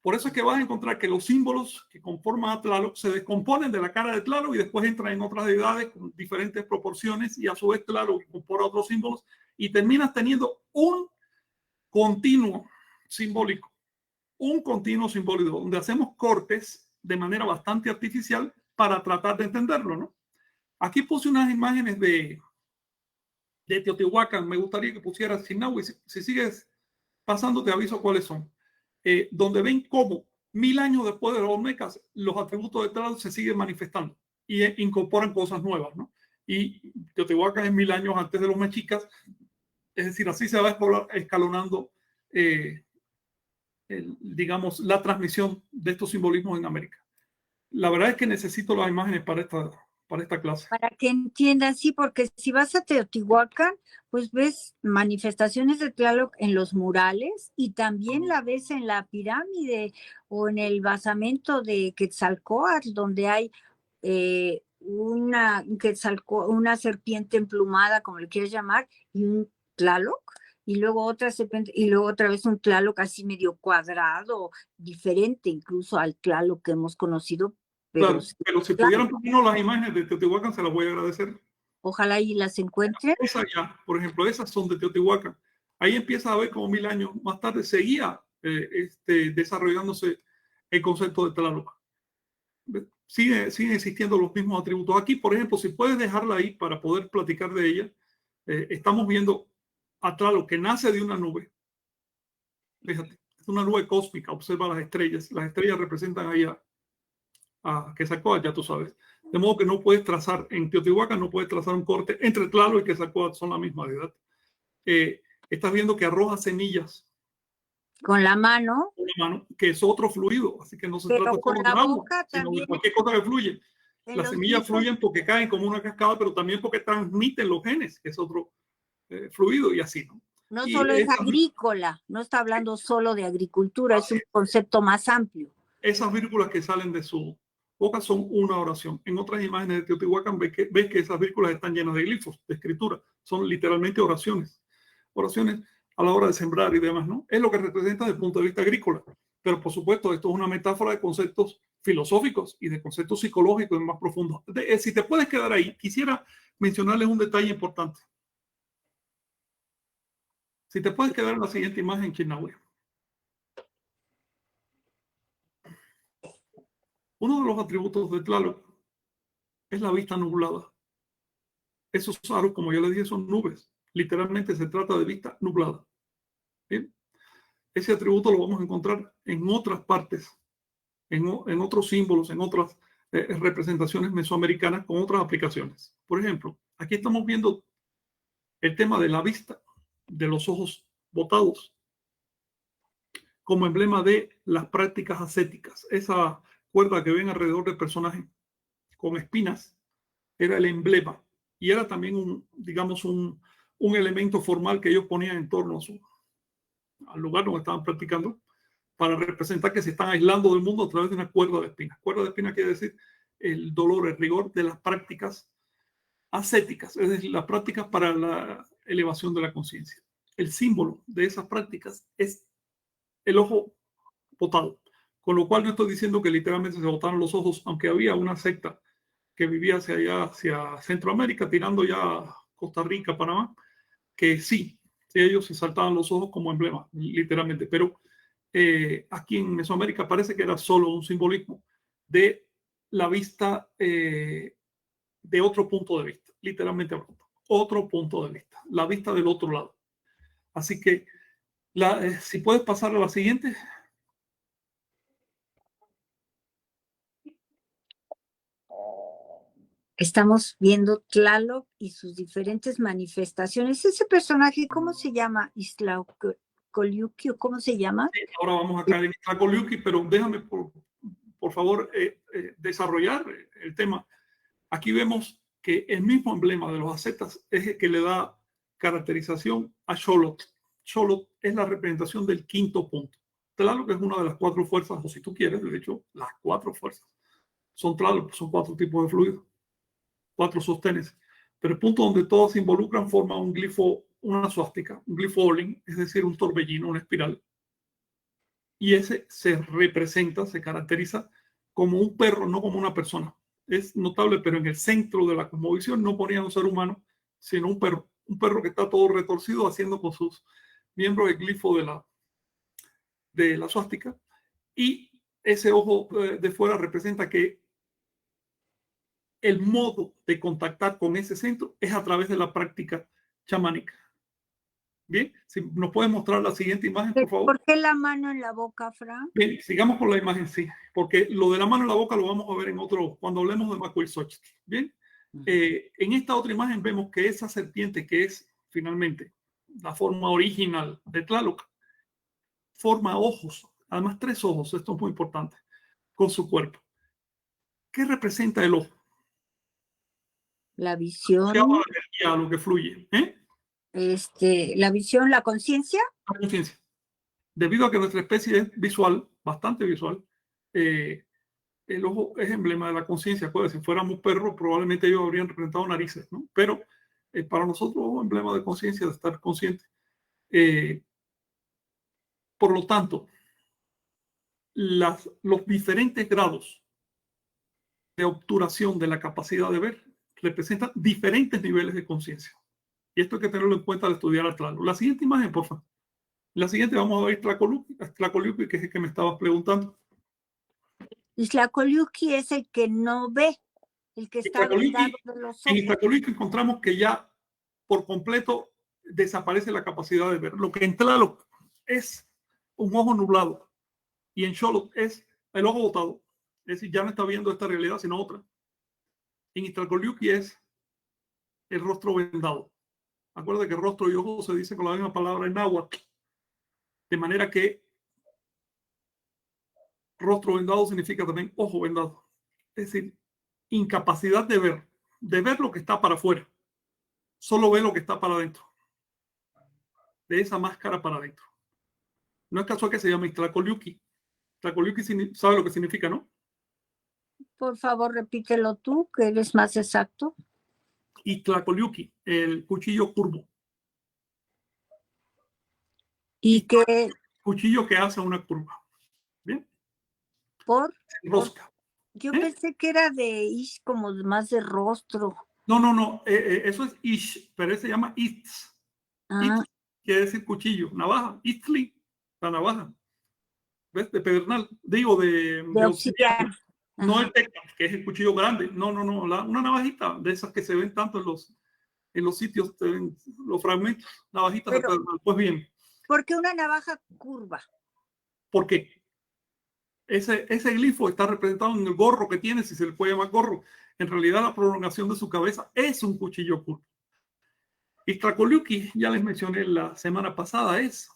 Por eso es que vas a encontrar que los símbolos que conforman a Tlaloc se descomponen de la cara de Tlaloc y después entran en otras deidades con diferentes proporciones y a su vez Tlaloc incorpora otros símbolos y terminas teniendo un continuo simbólico donde hacemos cortes de manera bastante artificial para tratar de entenderlo, ¿no? Aquí puse unas imágenes de Teotihuacán. Me gustaría que pusieras Sinahui. Si sigues pasando, te aviso cuáles son. Donde ven cómo 1000 años después de los Olmecas, los atributos de Tlaloc se siguen manifestando y incorporan cosas nuevas, ¿no? Y Teotihuacán es 1000 años antes de los mexicas, es decir, así se va escalonando, digamos, la transmisión de estos simbolismos en América. La verdad es que necesito las imágenes para esta clase. Para que entiendan, sí, porque si vas a Teotihuacán, pues ves manifestaciones de Tlaloc en los murales y también la ves en la pirámide o en el basamento de Quetzalcóatl, donde hay una serpiente emplumada, como le quieres llamar, y un Tlaloc, y luego otra serpiente, y luego otra vez un Tlaloc así medio cuadrado, diferente incluso al Tlaloc que hemos conocido. Claro, pero si pudieran ponernos las imágenes de Teotihuacán, se las voy a agradecer. Ojalá y las encuentren. Esas ya, por ejemplo, esas son de Teotihuacán. Ahí empieza a ver como 1000 años más tarde seguía desarrollándose el concepto de Tlaloc. Siguen existiendo los mismos atributos. Aquí, por ejemplo, si puedes dejarla ahí para poder platicar de ella, estamos viendo a Tlaloc que nace de una nube. Fíjate, es una nube cósmica. Observa las estrellas. Las estrellas representan ahí a Quetzalcóatl, ya tú sabes. De modo que no puedes trazar, en Teotihuacán no puedes trazar un corte entre Tlaloc y Quetzalcóatl, son la misma deidad. Estás viendo que arroja semillas con la mano, que es otro fluido, así que no se trata solo de agua, sino de cualquier cosa que fluye. Las semillas fluyen porque caen como una cascada, pero también porque transmiten los genes, que es otro fluido, y así, ¿no? No solo es agrícola, no está hablando solo de agricultura, es un concepto más amplio. Esas vírgulas que salen de su boca son una oración. En otras imágenes de Teotihuacán ves que esas vírgulas están llenas de glifos, de escritura. Son literalmente oraciones. Oraciones a la hora de sembrar y demás, ¿no? Es lo que representa desde el punto de vista agrícola. Pero, por supuesto, esto es una metáfora de conceptos filosóficos y de conceptos psicológicos más profundos. Si te puedes quedar ahí, quisiera mencionarles un detalle importante. Si te puedes quedar en la siguiente imagen, Chinahue. Uno de los atributos de Tlaloc es la vista nublada. Esos aros, como yo les dije, son nubes. Literalmente se trata de vista nublada. ¿Bien? ese atributo lo vamos a encontrar en otras partes, en otros símbolos, en otras representaciones mesoamericanas con otras aplicaciones. Por ejemplo, aquí estamos viendo el tema de la vista, de los ojos botados, como emblema de las prácticas ascéticas. Esa cuerda que ven alrededor del personaje con espinas era el emblema y era también digamos, un elemento formal que ellos ponían en torno al lugar donde estaban practicando para representar que se están aislando del mundo a través de una cuerda de espinas. Cuerda de espinas quiere decir el dolor, el rigor de las prácticas ascéticas, es decir, las prácticas para la elevación de la conciencia. El símbolo de esas prácticas es el ojo botado, con lo cual no estoy diciendo que literalmente se botaron los ojos, aunque había una secta que vivía hacia allá, hacia Centroamérica, tirando ya a Costa Rica, Panamá, que sí, ellos se saltaban los ojos como emblema, literalmente, pero aquí en Mesoamérica parece que era solo un simbolismo de la vista de otro punto de vista, literalmente hablando, otro punto de vista, la vista del otro lado. Así que, si puedes pasar a la siguiente. Estamos viendo Tlaloc y sus diferentes manifestaciones. Ese personaje, ¿cómo se llama? Iztlacoyuqui, ¿cómo se llama? Sí, ahora vamos a caer en Iztlacoyuqui, pero déjame, por favor, desarrollar el tema. Aquí vemos que el mismo emblema de los ascetas es el que le da caracterización a Xolotl. Xolotl es la representación del quinto punto. Tlaloc es una de las 4 fuerzas, o si tú quieres, de hecho, las 4 fuerzas son Tlaloc, son 4 tipos de fluidos, 4 sostenes. Pero el punto donde todas se involucran forma un glifo, una suástica, un glifo Olin, es decir, un torbellino, una espiral. Y ese se representa, se caracteriza como un perro, no como una persona. Es notable, pero en el centro de la cosmovisión no ponía un ser humano, sino un perro que está todo retorcido haciendo con sus miembros el glifo de la suástica. Y ese ojo de fuera representa que el modo de contactar con ese centro es a través de la práctica chamánica. Bien, si nos puedes mostrar la siguiente imagen, por favor. ¿Por qué la mano en la boca, Fran? Bien, sigamos con la imagen, sí, porque lo de la mano en la boca lo vamos a ver en otro, cuando hablemos de Macuilxóchitl. Bien, en esta otra imagen vemos que esa serpiente, que es finalmente la forma original de Tlaloc, forma ojos, además 3 ojos, esto es muy importante, con su cuerpo. ¿Qué representa el ojo? La visión. La energía, lo que fluye, La visión, la conciencia. La conciencia. Debido a que nuestra especie es visual, bastante visual, el ojo es emblema de la conciencia. Si fuéramos perros, probablemente ellos habrían representado narices, ¿no? Pero para nosotros es emblema de conciencia, de estar consciente. Por lo tanto, los diferentes grados de obturación de la capacidad de ver representan diferentes niveles de conciencia. Y esto hay que tenerlo en cuenta al estudiar a Tlaloc. La siguiente imagen, por favor. La siguiente vamos a ver Tlacoliuqui, que es el que me estabas preguntando. Iztlacoyuqui es el que no ve, el que está vendado de los ojos. En Iztlacoyuqui encontramos que ya por completo desaparece la capacidad de ver. Lo que en Tlaloc es un ojo nublado y en Xolotl es el ojo botado. Es decir, ya no está viendo esta realidad, sino otra. En Iztlacoyuqui es el rostro vendado. Acuérdate que rostro y ojo se dice con la misma palabra en náhuatl. De manera que rostro vendado significa también ojo vendado. Es decir, incapacidad de ver lo que está para afuera. Solo ve lo que está para adentro. De esa máscara para adentro. No es casual que se llame Tlacoliuqui. Tlacoliuqui sabe lo que significa, ¿no? Por favor, repítelo tú, que eres más exacto. Y Tlacoliuqui, el cuchillo curvo. Y que... Cuchillo que hace una curva. ¿Bien? Rosca. Yo pensé que era de ish, como más de rostro. No. Eso es ish, pero se llama itz. Itz quiere decir cuchillo. Navaja. Itzli, la navaja. ¿Ves? De pedernal. Digo, de obsidiana. No el tecas, que es el cuchillo grande. No. Una navajita de esas que se ven tanto en los sitios, los fragmentos, navajitas de pedernal. Pues bien. ¿Por qué una navaja curva? Porque ese glifo está representado en el gorro que tiene, si se le puede llamar gorro. En realidad, la prolongación de su cabeza es un cuchillo curvo. Ixtlacoliuqui, ya les mencioné la semana pasada, es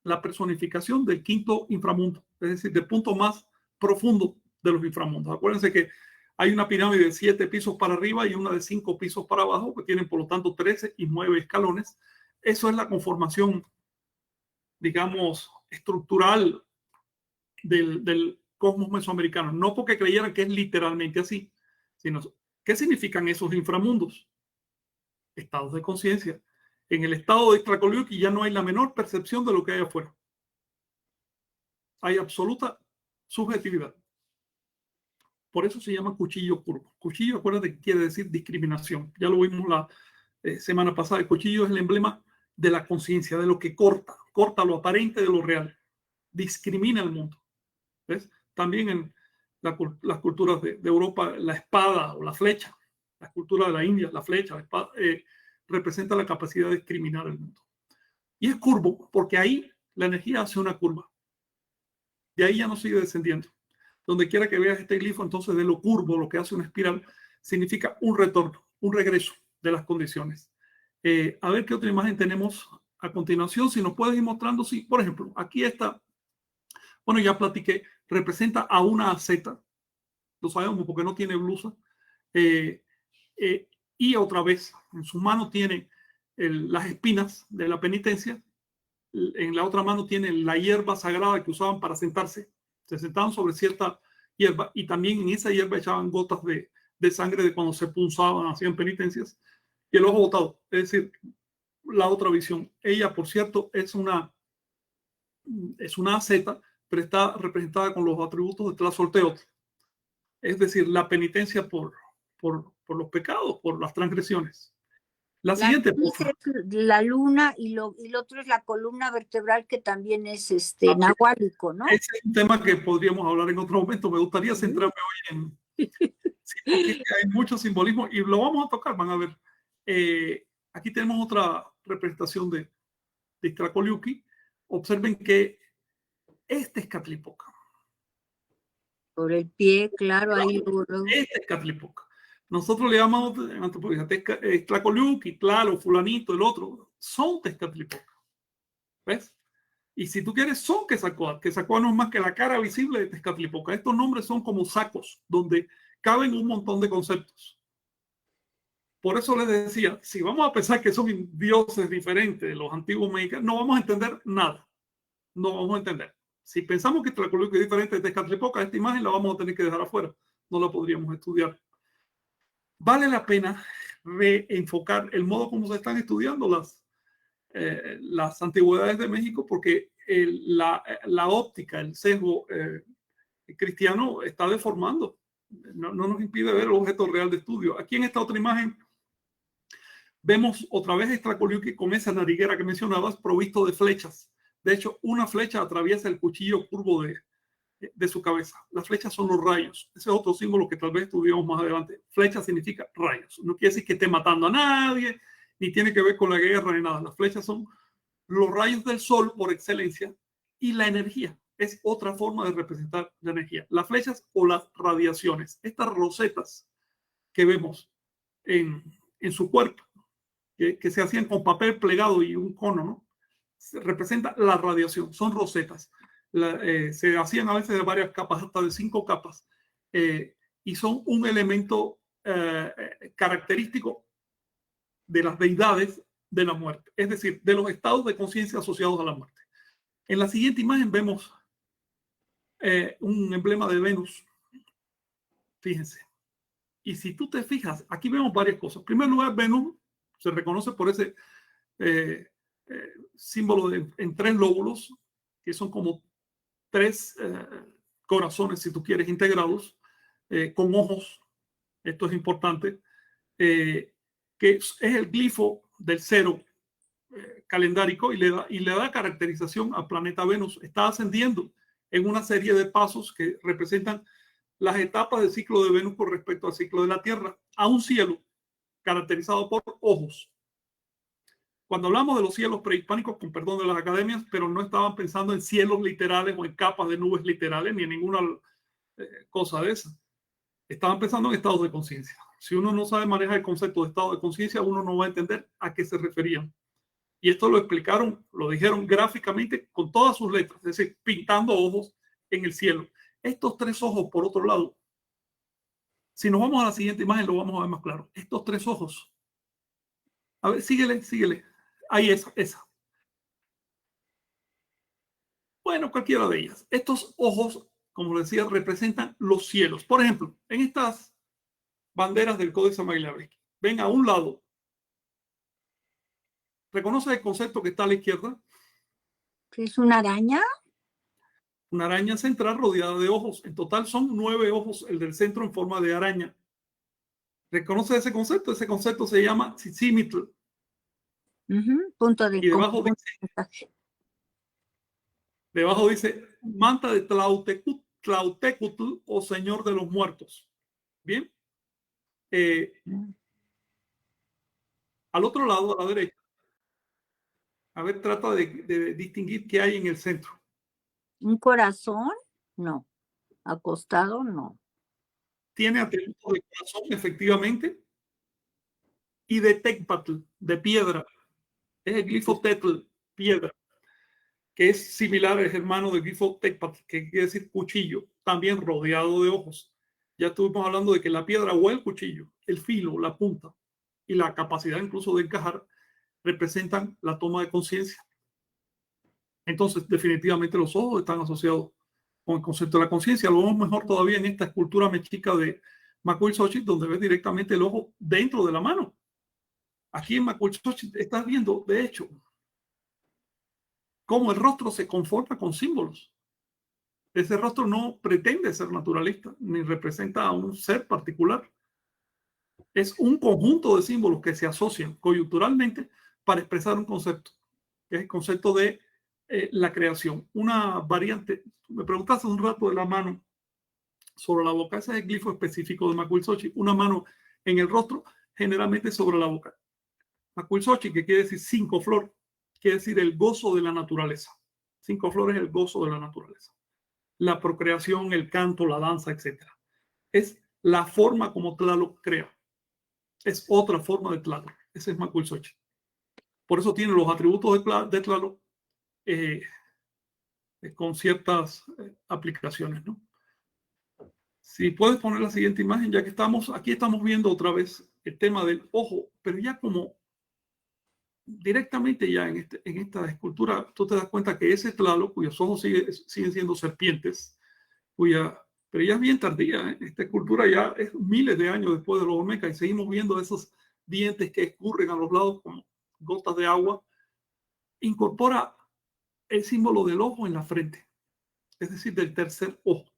la personificación del quinto inframundo, es decir, del punto más profundo de los inframundos. Acuérdense que hay una pirámide de 7 pisos para arriba y una de 5 pisos para abajo, que tienen por lo tanto 13 y 9 escalones. Eso es la conformación, digamos, estructural del cosmos mesoamericano. No porque creyeran que es literalmente así, sino ¿qué significan esos inframundos? Estados de conciencia. En el estado de Ixtlacoliuqui ya no hay la menor percepción de lo que hay afuera. Hay absoluta subjetividad. Por eso se llama cuchillo curvo. Cuchillo, acuérdate que quiere decir discriminación. Ya lo vimos la semana pasada. El cuchillo es el emblema de la conciencia, de lo que corta. Corta lo aparente de lo real. Discrimina el mundo. ¿Ves? También en las culturas de Europa, la espada o la flecha. La cultura de la India, la flecha, la espada, representa la capacidad de discriminar el mundo. Y es curvo porque ahí la energía hace una curva. De ahí ya no sigue descendiendo. Donde quiera que veas este glifo, entonces de lo curvo, lo que hace una espiral, significa un retorno, un regreso de las condiciones. A ver qué otra imagen tenemos a continuación. Si nos puedes ir mostrando, sí, por ejemplo, aquí está, bueno, ya platiqué, representa a una asceta, lo sabemos porque no tiene blusa, y otra vez, en su mano tiene las espinas de la penitencia, en la otra mano tiene la hierba sagrada que usaban para sentarse. Se sentaban sobre cierta hierba y también en esa hierba echaban gotas de sangre de cuando se punzaban, hacían penitencias, y el ojo botado. Es decir, la otra visión. Ella, por cierto, es una asceta, pero está representada con los atributos de Tlazolteotl. Es decir, la penitencia por los pecados, por las transgresiones. La siguiente. La luna y lo otro es la columna vertebral, que también es nahuálico, ¿no? Ese es un tema que podríamos hablar en otro momento. Me gustaría centrarme hoy en... Sí, porque hay mucho simbolismo y lo vamos a tocar, van a ver. Aquí tenemos otra representación de Ixtlacoliuqui. Observen que este es Catlipoca. Por el pie, claro, ahí luego. Este es Catlipoca. Nosotros le llamamos en antropología Ixtlacoliuqui, Tlalo, fulanito, el otro. Son Tezcatlipoca. ¿Ves? Y si tú quieres, son Quetzalcóatl. Quetzalcóatl no es más que la cara visible de Tezcatlipoca. Estos nombres son como sacos donde caben un montón de conceptos. Por eso les decía, si vamos a pensar que son dioses diferentes de los antiguos mexicanos, no vamos a entender nada. No vamos a entender. Si pensamos que Tlacoliuqui es diferente de Tezcatlipoca, esta imagen la vamos a tener que dejar afuera. No la podríamos estudiar. Vale la pena reenfocar el modo como se están estudiando las antigüedades de México, porque la óptica, el sesgo cristiano está deformando. No nos impide ver el objeto real de estudio. Aquí en esta otra imagen vemos otra vez Ixtlacoliuqui con esa nariguera que mencionabas, provisto de flechas. De hecho, una flecha atraviesa el cuchillo curvo de su cabeza. Las flechas son los rayos. Ese es otro símbolo que tal vez estudiemos más adelante. Flecha significa rayos. No quiere decir que esté matando a nadie, ni tiene que ver con la guerra ni nada. Las flechas son los rayos del sol por excelencia, y la energía es otra forma de representar la energía. Las flechas o las radiaciones, estas rosetas que vemos en su cuerpo, que se hacían con papel plegado y un cono, ¿no? Representa la radiación, son rosetas. Se hacían a veces de varias capas, hasta de 5 capas, y son un elemento característico de las deidades de la muerte, es decir, de los estados de conciencia asociados a la muerte. En la siguiente imagen vemos un emblema de Venus. Fíjense. Y si tú te fijas, aquí vemos varias cosas. En primer lugar, Venus se reconoce por ese símbolo en 3 lóbulos, que son como 3 corazones, si tú quieres, integrados, con ojos. Esto es importante. Que es el glifo del 0 calendárico y le da caracterización al planeta Venus. Está ascendiendo en una serie de pasos que representan las etapas del ciclo de Venus con respecto al ciclo de la Tierra, a un cielo caracterizado por ojos. Cuando hablamos de los cielos prehispánicos, con perdón de las academias, pero no estaban pensando en cielos literales o en capas de nubes literales, ni en ninguna cosa de esa. Estaban pensando en estados de conciencia. Si uno no sabe manejar el concepto de estado de conciencia, uno no va a entender a qué se referían. Y esto lo explicaron, lo dijeron gráficamente con todas sus letras, es decir, pintando ojos en el cielo. Estos tres ojos, por otro lado, si nos vamos a la siguiente imagen, lo vamos a ver más claro. Estos tres ojos. A ver, síguele. Ahí esa. Bueno, cualquiera de ellas. Estos ojos, como les decía, representan los cielos. Por ejemplo, en estas banderas del Códice Maquiavélico, ven a un lado. ¿Reconoce el concepto que está a la izquierda? ¿Es una araña? Una araña central rodeada de ojos. En total son 9 ojos, el del centro en forma de araña. ¿Reconoce ese concepto? Ese concepto se llama Tzitzímitl. Punto de Y debajo dice manta de Tlautecutl o Señor de los Muertos. Bien. Al otro lado, a la derecha, a ver, trata de distinguir qué hay en el centro. ¿Un corazón? No. ¿Acostado? No. Tiene atributos de corazón, efectivamente, y de Tecpatl, de piedra. Es el glifo Tetl, piedra, que es similar, es hermano del glifo Tecpatl, que quiere decir cuchillo, también rodeado de ojos. Ya estuvimos hablando de que la piedra o el cuchillo, el filo, la punta y la capacidad incluso de encajar representan la toma de conciencia. Entonces, definitivamente los ojos están asociados con el concepto de la conciencia. Lo vemos mejor todavía en esta escultura mexica de Macuilxóchitl, donde ves directamente el ojo dentro de la mano. Aquí en Macuilxóchitl estás viendo, de hecho, cómo el rostro se conforma con símbolos. Ese rostro no pretende ser naturalista, ni representa a un ser particular. Es un conjunto de símbolos que se asocian coyunturalmente para expresar un concepto, que es el concepto de la creación. Una variante, me preguntaste un rato de la mano sobre la boca, ese es el glifo específico de Macuilxóchitl, una mano en el rostro, generalmente sobre la boca. Macuilxóchitl, que quiere decir 5 flor, quiere decir el gozo de la naturaleza. 5 flores es el gozo de la naturaleza. La procreación, el canto, la danza, etc. Es la forma como Tlaloc crea. Es otra forma de Tlaloc. Ese es Macuilxóchitl. Por eso tiene los atributos de Tlaloc con ciertas aplicaciones, ¿no? Si puedes poner la siguiente imagen, ya que aquí estamos viendo otra vez el tema del ojo, pero ya como directamente ya en esta escultura, tú te das cuenta que ese Tlaloc, cuyos ojos siguen siendo serpientes, pero ya es bien tardía, ¿eh? Esta escultura ya es miles de años después de los Olmecas y seguimos viendo esos dientes que escurren a los lados como gotas de agua. Incorpora el símbolo del ojo en la frente, es decir, del tercer ojo.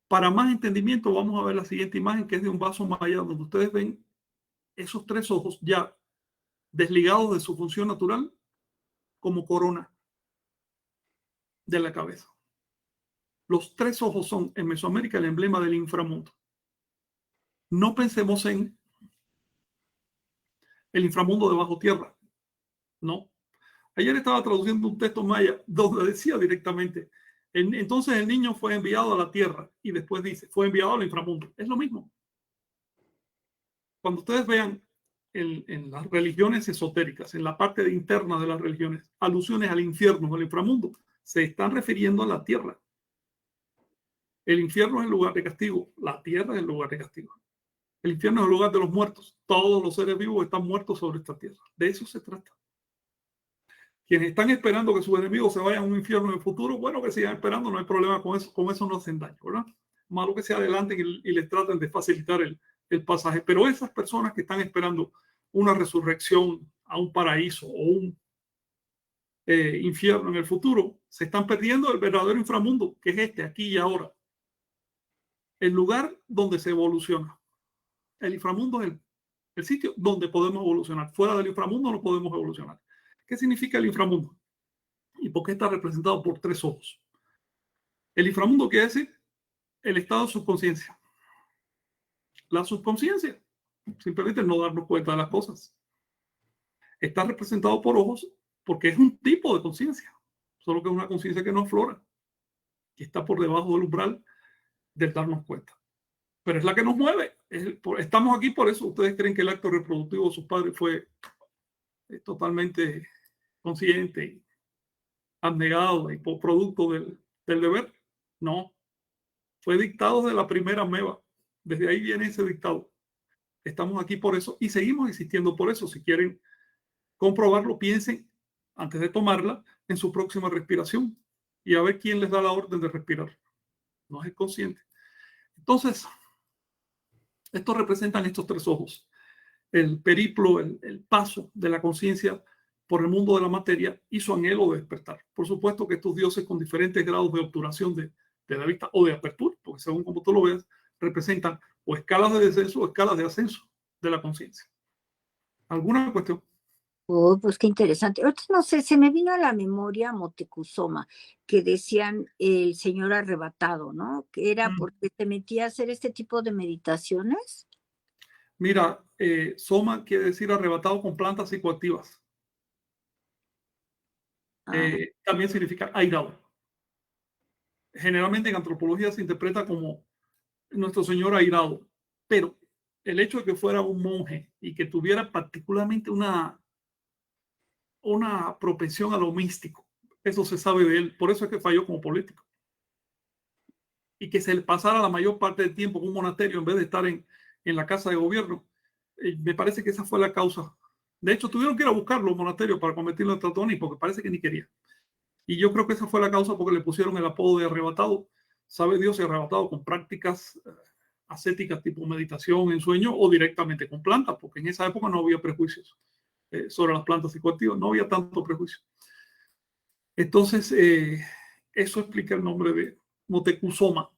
Para más entendimiento, vamos a ver la siguiente imagen, que es de un vaso maya, donde ustedes ven esos 3 ojos ya desligados de su función natural como corona de la cabeza. Los 3 ojos son en Mesoamérica el emblema del inframundo. No pensemos en el inframundo de bajo tierra. No. Ayer estaba traduciendo un texto maya donde decía directamente, entonces el niño fue enviado a la tierra y después dice, fue enviado al inframundo. Es lo mismo. Cuando ustedes vean en las religiones esotéricas, en la parte interna de las religiones, alusiones al infierno, al inframundo, se están refiriendo a la tierra. El infierno es el lugar de castigo, la tierra es el lugar de castigo. El infierno es el lugar de los muertos. Todos los seres vivos están muertos sobre esta tierra. De eso se trata. Quienes están esperando que sus enemigos se vayan a un infierno en el futuro, bueno, que sigan esperando, no hay problema con eso no hacen daño, ¿verdad? Malo que se adelanten y les traten de facilitar el pasaje. Pero esas personas que están esperando una resurrección a un paraíso o un infierno en el futuro, se están perdiendo el verdadero inframundo, que es aquí y ahora. El lugar donde se evoluciona. El inframundo es el sitio donde podemos evolucionar. Fuera del inframundo no podemos evolucionar. ¿Qué significa el inframundo? ¿Y por qué está representado por 3 ojos? El inframundo quiere decir el estado de subconsciencia. La subconsciencia simplemente no darnos cuenta de las cosas. está representado por ojos porque es un tipo de conciencia, solo que es una conciencia que no aflora, que está por debajo del umbral del darnos cuenta. Pero es la que nos mueve. Estamos aquí por eso. ¿Ustedes creen que el acto reproductivo de sus padres fue totalmente consciente, abnegado y por producto del deber? No, fue dictado de la primera meva. Desde ahí viene ese dictado. Estamos aquí por eso y seguimos existiendo por eso. Si quieren comprobarlo, piensen antes de tomarla en su próxima respiración y a ver quién les da la orden de respirar. No es consciente. Entonces, estos representan estos tres ojos: el periplo, el paso de la conciencia por el mundo de la materia y su anhelo de despertar. Por supuesto que estos dioses con diferentes grados de obturación de la vista o de apertura, porque según como tú lo veas, representan o escalas de descenso o escalas de ascenso de la conciencia. ¿Alguna cuestión? Oh, pues qué interesante. Ahorita no sé, se me vino a la memoria Moctezuma, que decían el señor arrebatado, ¿no? Que era porque se metía a hacer este tipo de meditaciones. Mira, soma quiere decir arrebatado con plantas psicoactivas. También significa airado. Generalmente en antropología se interpreta como nuestro señor airado, pero el hecho de que fuera un monje y que tuviera particularmente una propensión a lo místico, eso se sabe de él, por eso es que falló como político. Y que se le pasara la mayor parte del tiempo en un monasterio en vez de estar en la casa de gobierno, me parece que esa fue la causa. De hecho, tuvieron que ir a buscar los monasterios para convertirlo en Tratoni porque parece que ni quería. Y yo creo que esa fue la causa porque le pusieron el apodo de arrebatado. Sabe Dios si arrebatado con prácticas ascéticas tipo meditación en sueño o directamente con plantas, porque en esa época no había prejuicios sobre las plantas psicoactivas, no había tanto prejuicio. Entonces, eso explica el nombre de Moctezuma,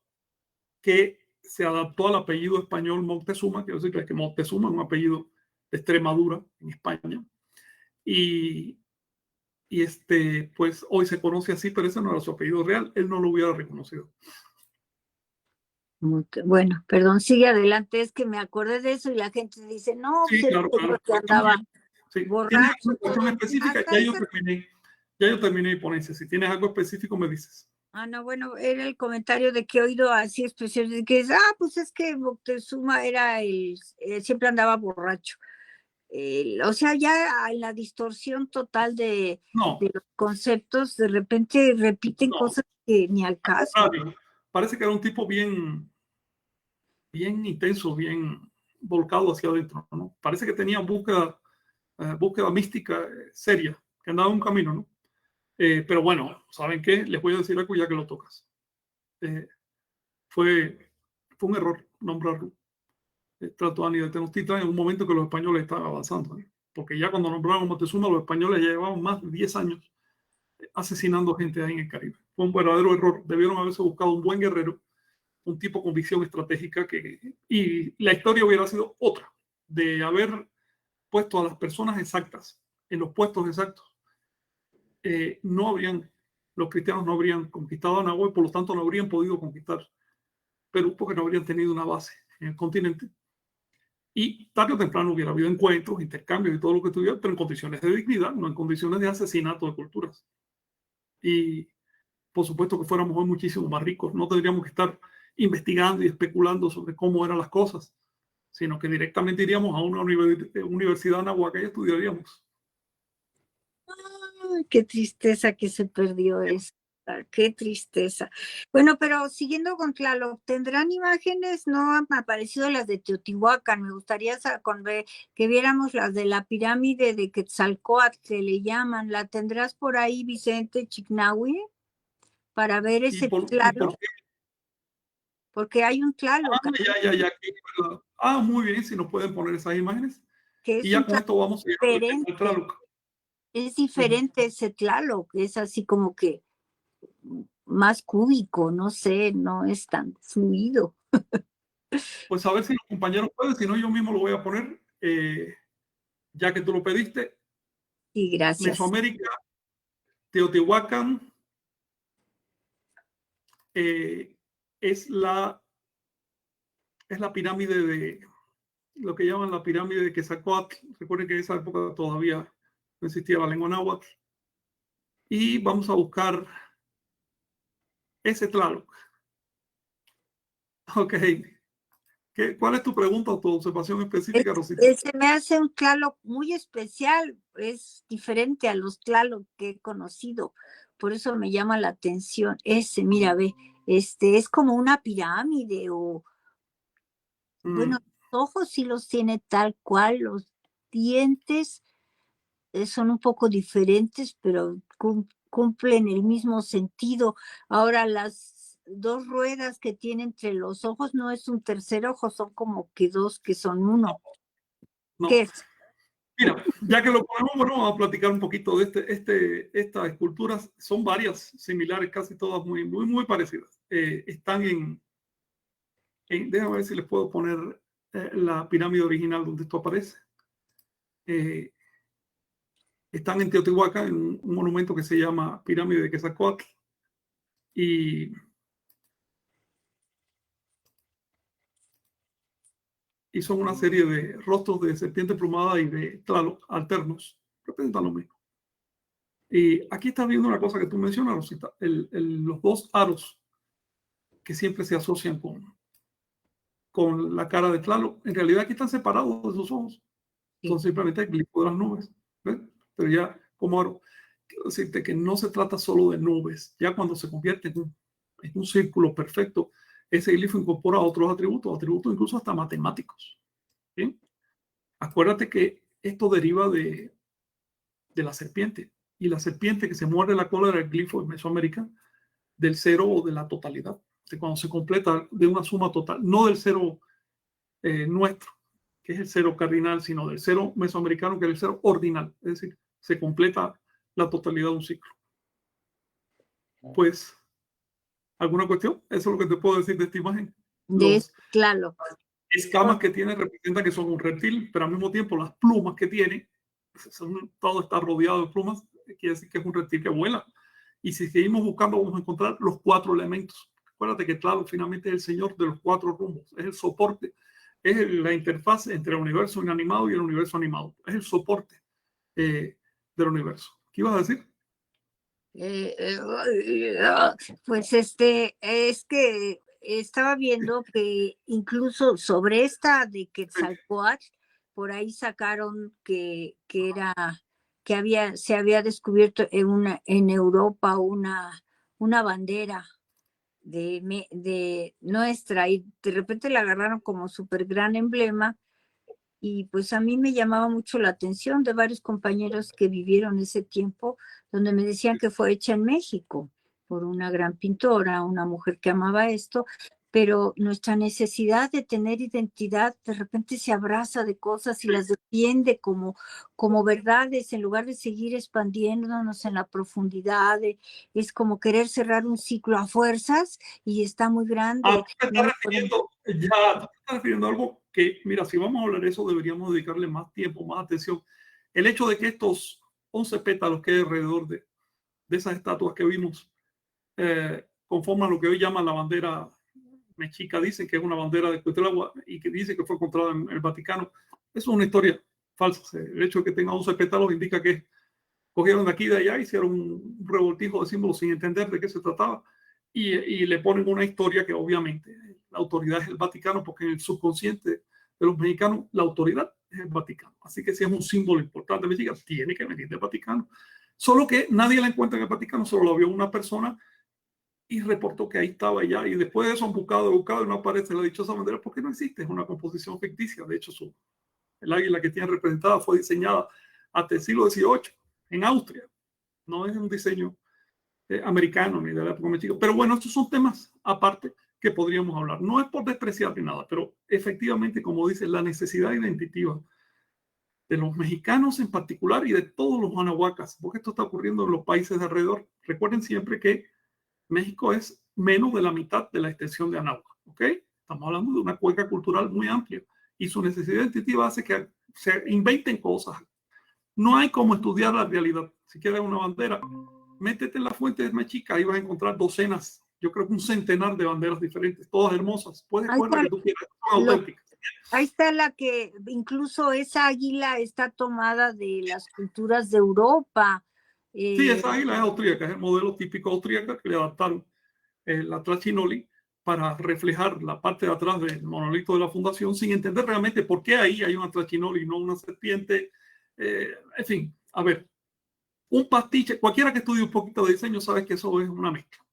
que se adaptó al apellido español Moctezuma, quiero decir que Moctezuma es un apellido de Extremadura, en España, y pues hoy se conoce así, pero ese no era su apellido real, él no lo hubiera reconocido. Bueno, perdón, sigue adelante, es que me acordé de eso y la gente dice, no, Sí, pues claro, claro. que andaba Sí. borracho. ¿Tienes alguna cuestión específica? Hasta ese... Ya yo terminé mi ponencia. Si tienes algo específico, me dices. No, bueno, era el comentario de que he oído así especial, de que pues es que Moctezuma era siempre andaba borracho. O sea, ya en la distorsión total de No, los conceptos, de repente repiten no. cosas que ni al caso. Parece que era un tipo bien intenso, bien volcado hacia adentro, ¿no? Parece que tenía búsqueda mística seria, que andaba en un camino, ¿no? Pero bueno, ¿saben qué? Les voy a decir algo ya que lo tocas. Fue un error nombrarlo Tlatoani de Tenochtitlan en un momento que los españoles estaban avanzando, ¿no? Porque ya cuando nombraron a Moctezuma, los españoles ya llevaban más de 10 años asesinando gente ahí en el Caribe. Fue un verdadero error. Debieron haberse buscado un buen guerrero, un tipo con visión estratégica, y la historia hubiera sido otra, de haber puesto a las personas exactas en los puestos exactos. Los cristianos no habrían conquistado Anagua y por lo tanto no habrían podido conquistar Perú porque no habrían tenido una base en el continente. Y tarde o temprano hubiera habido encuentros, intercambios y todo lo que tuviera, pero en condiciones de dignidad, no en condiciones de asesinato de culturas. Y por supuesto que fuéramos hoy muchísimo más ricos. No tendríamos que estar investigando y especulando sobre cómo eran las cosas, sino que directamente iríamos a una universidad en Aguaca y estudiaríamos. Ay, qué tristeza que se perdió eso. Qué tristeza. Bueno, pero siguiendo con Tlaloc, ¿tendrán imágenes? No han aparecido las de Teotihuacán. Me gustaría que viéramos las de la pirámide de Quetzalcóatl, que le llaman. ¿La tendrás por ahí, Vicente Chignahui? Para ver ese Tlaloc. Porque hay un Tlaloc. Muy bien, si nos pueden poner esas imágenes. Que y ya con esto vamos a ir al Tlaloc. Es diferente ese Tlaloc, es así como que más cúbico, no sé, no es tan fluido. Pues a ver si los compañeros pueden, si no yo mismo lo voy a poner, ya que tú lo pediste. Sí, gracias. Mesoamérica, Teotihuacán, es la pirámide de lo que llaman la pirámide de Quetzalcóatl. Recuerden que en esa época todavía no existía la lengua náhuatl. Y vamos a buscar ese Tlaloc. Ok. ¿Cuál es tu pregunta o tu observación específica, Rosita? Ese me hace un Tlaloc muy especial, es diferente a los Tlaloc que he conocido, por eso me llama la atención. Ese, mira, ve, es como una pirámide o, bueno, los ojos sí los tiene tal cual, los dientes son un poco diferentes, pero cumplen el mismo sentido. Ahora, las dos ruedas que tiene entre los ojos no es un tercer ojo, son como que dos que son uno. No. ¿Qué es? Mira, ya que lo ponemos, bueno, vamos a platicar un poquito de estas esculturas. Son varias similares, casi todas muy parecidas. Están déjame ver si les puedo poner la pirámide original donde esto aparece. Están en Teotihuacán, en un monumento que se llama Pirámide de Quetzalcóatl. Y son una serie de rostros de serpiente plumada y de Tlaloc alternos. Representan lo mismo. Y aquí estás viendo una cosa que tú mencionas, Rosita. Los dos aros que siempre se asocian con la cara de Tlaloc, en realidad aquí están separados de sus ojos. Sí. Son simplemente el glifo de las nubes. ¿Ves? Pero ya como aro, quiero decirte que no se trata solo de nubes. Ya cuando se convierte en un círculo perfecto, ese glifo incorpora otros atributos incluso hasta matemáticos. ¿Sí? Acuérdate que esto deriva de la serpiente. Y la serpiente que se muerde la cola era el glifo de Mesoamérica del cero o de la totalidad. De cuando se completa de una suma total, no del cero nuestro, que es el cero cardinal, sino del cero mesoamericano, que es el cero ordinal. Es decir, se completa la totalidad de un ciclo. Pues, ¿alguna cuestión? Eso es lo que te puedo decir de esta imagen. Los Tlaloc. escamas que tiene representan que son un reptil, pero al mismo tiempo las plumas que tiene, todo está rodeado de plumas, quiere decir que es un reptil que vuela. Y si seguimos buscando, vamos a encontrar los 4 elementos. Acuérdate que Tlaloc finalmente es el señor de los 4 rumbos, es el soporte, es la interfaz entre el universo inanimado y el universo animado, es el soporte del universo. ¿Qué ibas a decir? Pues es que estaba viendo que incluso sobre esta de Quetzalcóatl, por ahí sacaron que se había descubierto en Europa una bandera de nuestra, y de repente la agarraron como súper gran emblema. Y pues a mí me llamaba mucho la atención de varios compañeros que vivieron ese tiempo, donde me decían que fue hecha en México por una gran pintora, una mujer que amaba esto, pero nuestra necesidad de tener identidad de repente se abraza de cosas y las defiende como verdades en lugar de seguir expandiéndonos en la profundidad. Es como querer cerrar un ciclo a fuerzas y está muy grande. Tú te estás refiriendo a algo que, mira, si vamos a hablar de eso, deberíamos dedicarle más tiempo, más atención. El hecho de que estos 11 pétalos que hay alrededor de esas estatuas que vimos conforman lo que hoy llaman la bandera mexica. Dicen que es una bandera de Cuitlahua y que dice que fue encontrada en el Vaticano. Eso es una historia falsa. El hecho de que tenga 11 pétalos indica que cogieron de aquí y de allá, hicieron un revoltijo de símbolos sin entender de qué se trataba y le ponen una historia que obviamente la autoridad es el Vaticano, porque en el subconsciente de los mexicanos la autoridad es el Vaticano. Así que si es un símbolo importante de México, tiene que venir del Vaticano. Solo que nadie la encuentra en el Vaticano, solo la vio una persona y reportó que ahí estaba ya. Y después de eso han buscado y no aparece la dichosa bandera porque no existe, es una composición ficticia. De hecho, el águila que tiene representada fue diseñada hasta el siglo XVIII en Austria. No es un diseño americano ni de la época mexica. Pero bueno, estos son temas aparte que podríamos hablar. No es por despreciar ni nada, pero efectivamente, como dice, la necesidad identitativa de los mexicanos en particular y de todos los anahuacas, porque esto está ocurriendo en los países de alrededor. Recuerden siempre que México es menos de la mitad de la extensión de Anáhuac, ¿ok? Estamos hablando de una cuenca cultural muy amplia y su necesidad identitativa hace que se inventen cosas. No hay como estudiar la realidad. Si quieres una bandera, métete en la fuente de Mexica y vas a encontrar docenas, yo creo que un centenar de banderas diferentes, todas hermosas. Puedes escoger la que tú quieras, son auténticas. ahí está la que incluso esa águila está tomada de las culturas de Europa. Sí, esa águila es austríaca, es el modelo típico austríaco que le adaptaron la Trachinoli para reflejar la parte de atrás del monolito de la fundación sin entender realmente por qué ahí hay una Trachinoli y no una serpiente. En fin, a ver, un pastiche, cualquiera que estudie un poquito de diseño sabe que eso es una mezcla,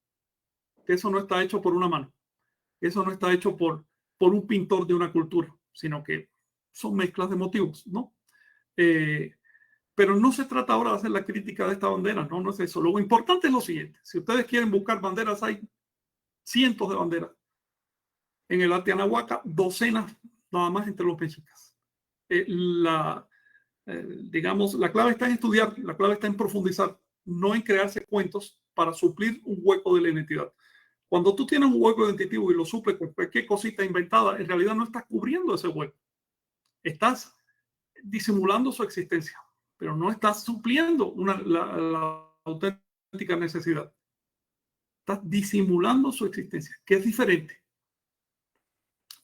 que eso no está hecho por una mano, que eso no está hecho por un pintor de una cultura, sino que son mezclas de motivos, ¿no? Pero no se trata ahora de hacer la crítica de esta bandera, no es eso. Lo importante es lo siguiente, si ustedes quieren buscar banderas, hay cientos de banderas. En el Atianahuaca, docenas nada más entre los mexicas. Digamos, la clave está en estudiar, la clave está en profundizar, no en crearse cuentos para suplir un hueco de la identidad. Cuando tú tienes un hueco identitativo y lo suples con cualquier cosita inventada, en realidad no estás cubriendo ese hueco. Estás disimulando su existencia, pero no estás supliendo la auténtica necesidad. Estás disimulando su existencia, que es diferente.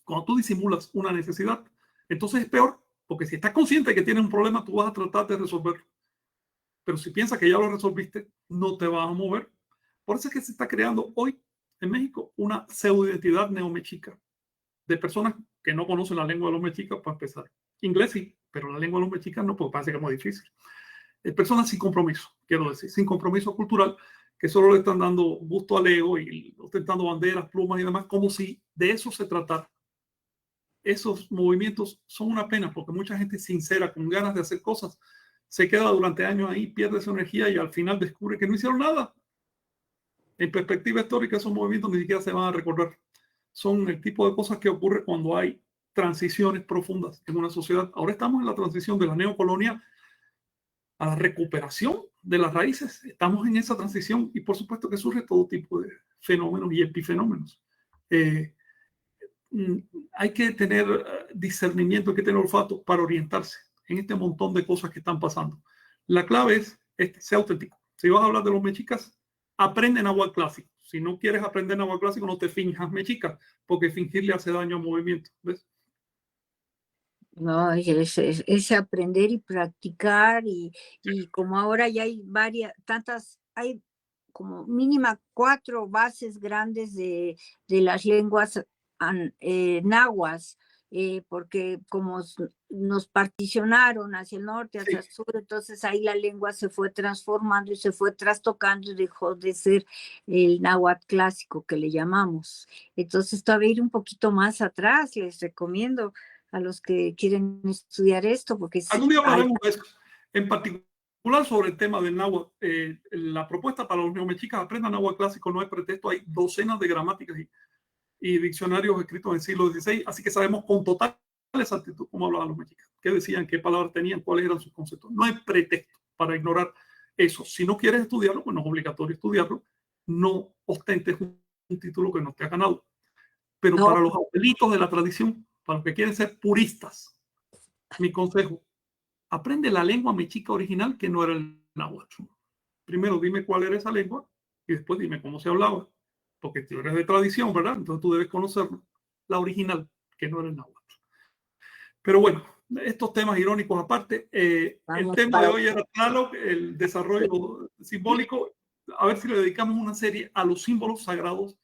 Cuando tú disimulas una necesidad, entonces es peor, porque si estás consciente de que tienes un problema, tú vas a tratar de resolverlo. Pero si piensas que ya lo resolviste, no te vas a mover. Por eso es que se está creando hoy en México una pseudo-identidad neomexica de personas que no conocen la lengua de los mexicas para empezar. Inglés sí, pero la lengua de los mexicas no, porque parece que es muy difícil. Personas sin compromiso, quiero decir, sin compromiso cultural, que solo le están dando gusto al ego y ostentando banderas, plumas y demás, como si de eso se tratara. Esos movimientos son una pena porque mucha gente sincera, con ganas de hacer cosas, se queda durante años ahí, pierde su energía y al final descubre que no hicieron nada. En perspectiva histórica, esos movimientos ni siquiera se van a recordar. Son el tipo de cosas que ocurre cuando hay transiciones profundas en una sociedad. Ahora estamos en la transición de la neocolonia a la recuperación de las raíces. Estamos en esa transición y por supuesto que surge todo tipo de fenómenos y epifenómenos. Hay que tener discernimiento, hay que tener olfato para orientarse en este montón de cosas que están pasando. La clave es ser auténtico. Si vas a hablar de los mexicas, aprende náhuatl clásico. Si no quieres aprender náhuatl clásico, no te finjas mexica, porque fingir le hace daño al movimiento. ¿Ves? No, es aprender y practicar y como ahora ya hay hay como mínima 4 bases grandes de las lenguas nahuas, porque como nos particionaron hacia el norte, hacia el sur, entonces ahí la lengua se fue transformando y se fue trastocando y dejó de ser el náhuatl clásico que le llamamos. Entonces todavía ir un poquito más atrás, les recomiendo a los que quieren estudiar esto, porque sí. Algún día hablaremos de eso. En particular sobre el tema del náhuatl, la propuesta para los neomexicas, aprendan náhuatl clásico, no hay pretexto, hay docenas de gramáticas y diccionarios escritos en el siglo XVI, así que sabemos con total exactitud cómo hablaban los mexicas, qué decían, qué palabras tenían, cuáles eran sus conceptos. No hay pretexto para ignorar eso. Si no quieres estudiarlo, pues no es obligatorio estudiarlo, no ostentes un título que no te ha ganado. Pero No. para los abuelitos de la tradición, para los que quieren ser puristas, mi consejo, aprende la lengua mexica original que no era el náhuatl. Primero dime cuál era esa lengua y después dime cómo se hablaba, porque tú eres de tradición, ¿verdad? Entonces tú debes conocerlo, la original, que no era el náhuatl. Pero bueno, estos temas irónicos aparte, el tema de hoy era Tlaloc, el desarrollo simbólico. A ver si le dedicamos una serie a los símbolos sagrados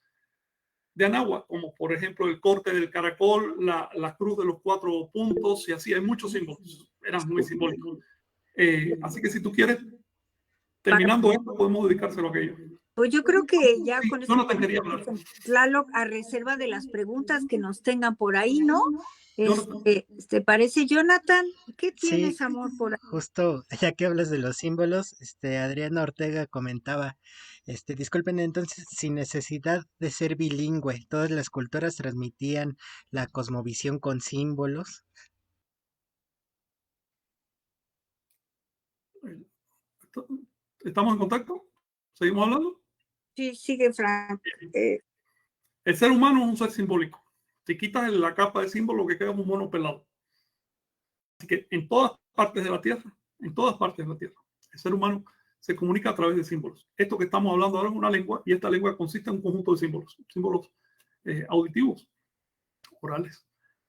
de Anáhuac, como por ejemplo el corte del caracol, la cruz de los 4 puntos y así. Hay muchos símbolos, eran muy simbólicos. Así que si tú quieres, terminando esto, podemos dedicárselo a aquello. Pues yo creo que ya Sí, con yo no te quería hablar. Tlaloc, a reserva de las preguntas que nos tengan por ahí, ¿no? Jonathan. ¿Te parece, Jonathan? ¿Qué tienes, Sí, amor, por ahí? justo ya que hablas de los símbolos, Adriana Ortega comentaba, disculpen, entonces, sin necesidad de ser bilingüe, todas las culturas transmitían la cosmovisión con símbolos. ¿Estamos en contacto? ¿Seguimos hablando? Sí, sigue, Frank. El ser humano es un ser simbólico. Si quitas la capa de símbolo, lo que queda es un mono pelado. Así que en todas partes de la Tierra, el ser humano se comunica a través de símbolos. Esto que estamos hablando ahora es una lengua y esta lengua consiste en un conjunto de símbolos, símbolos auditivos, orales.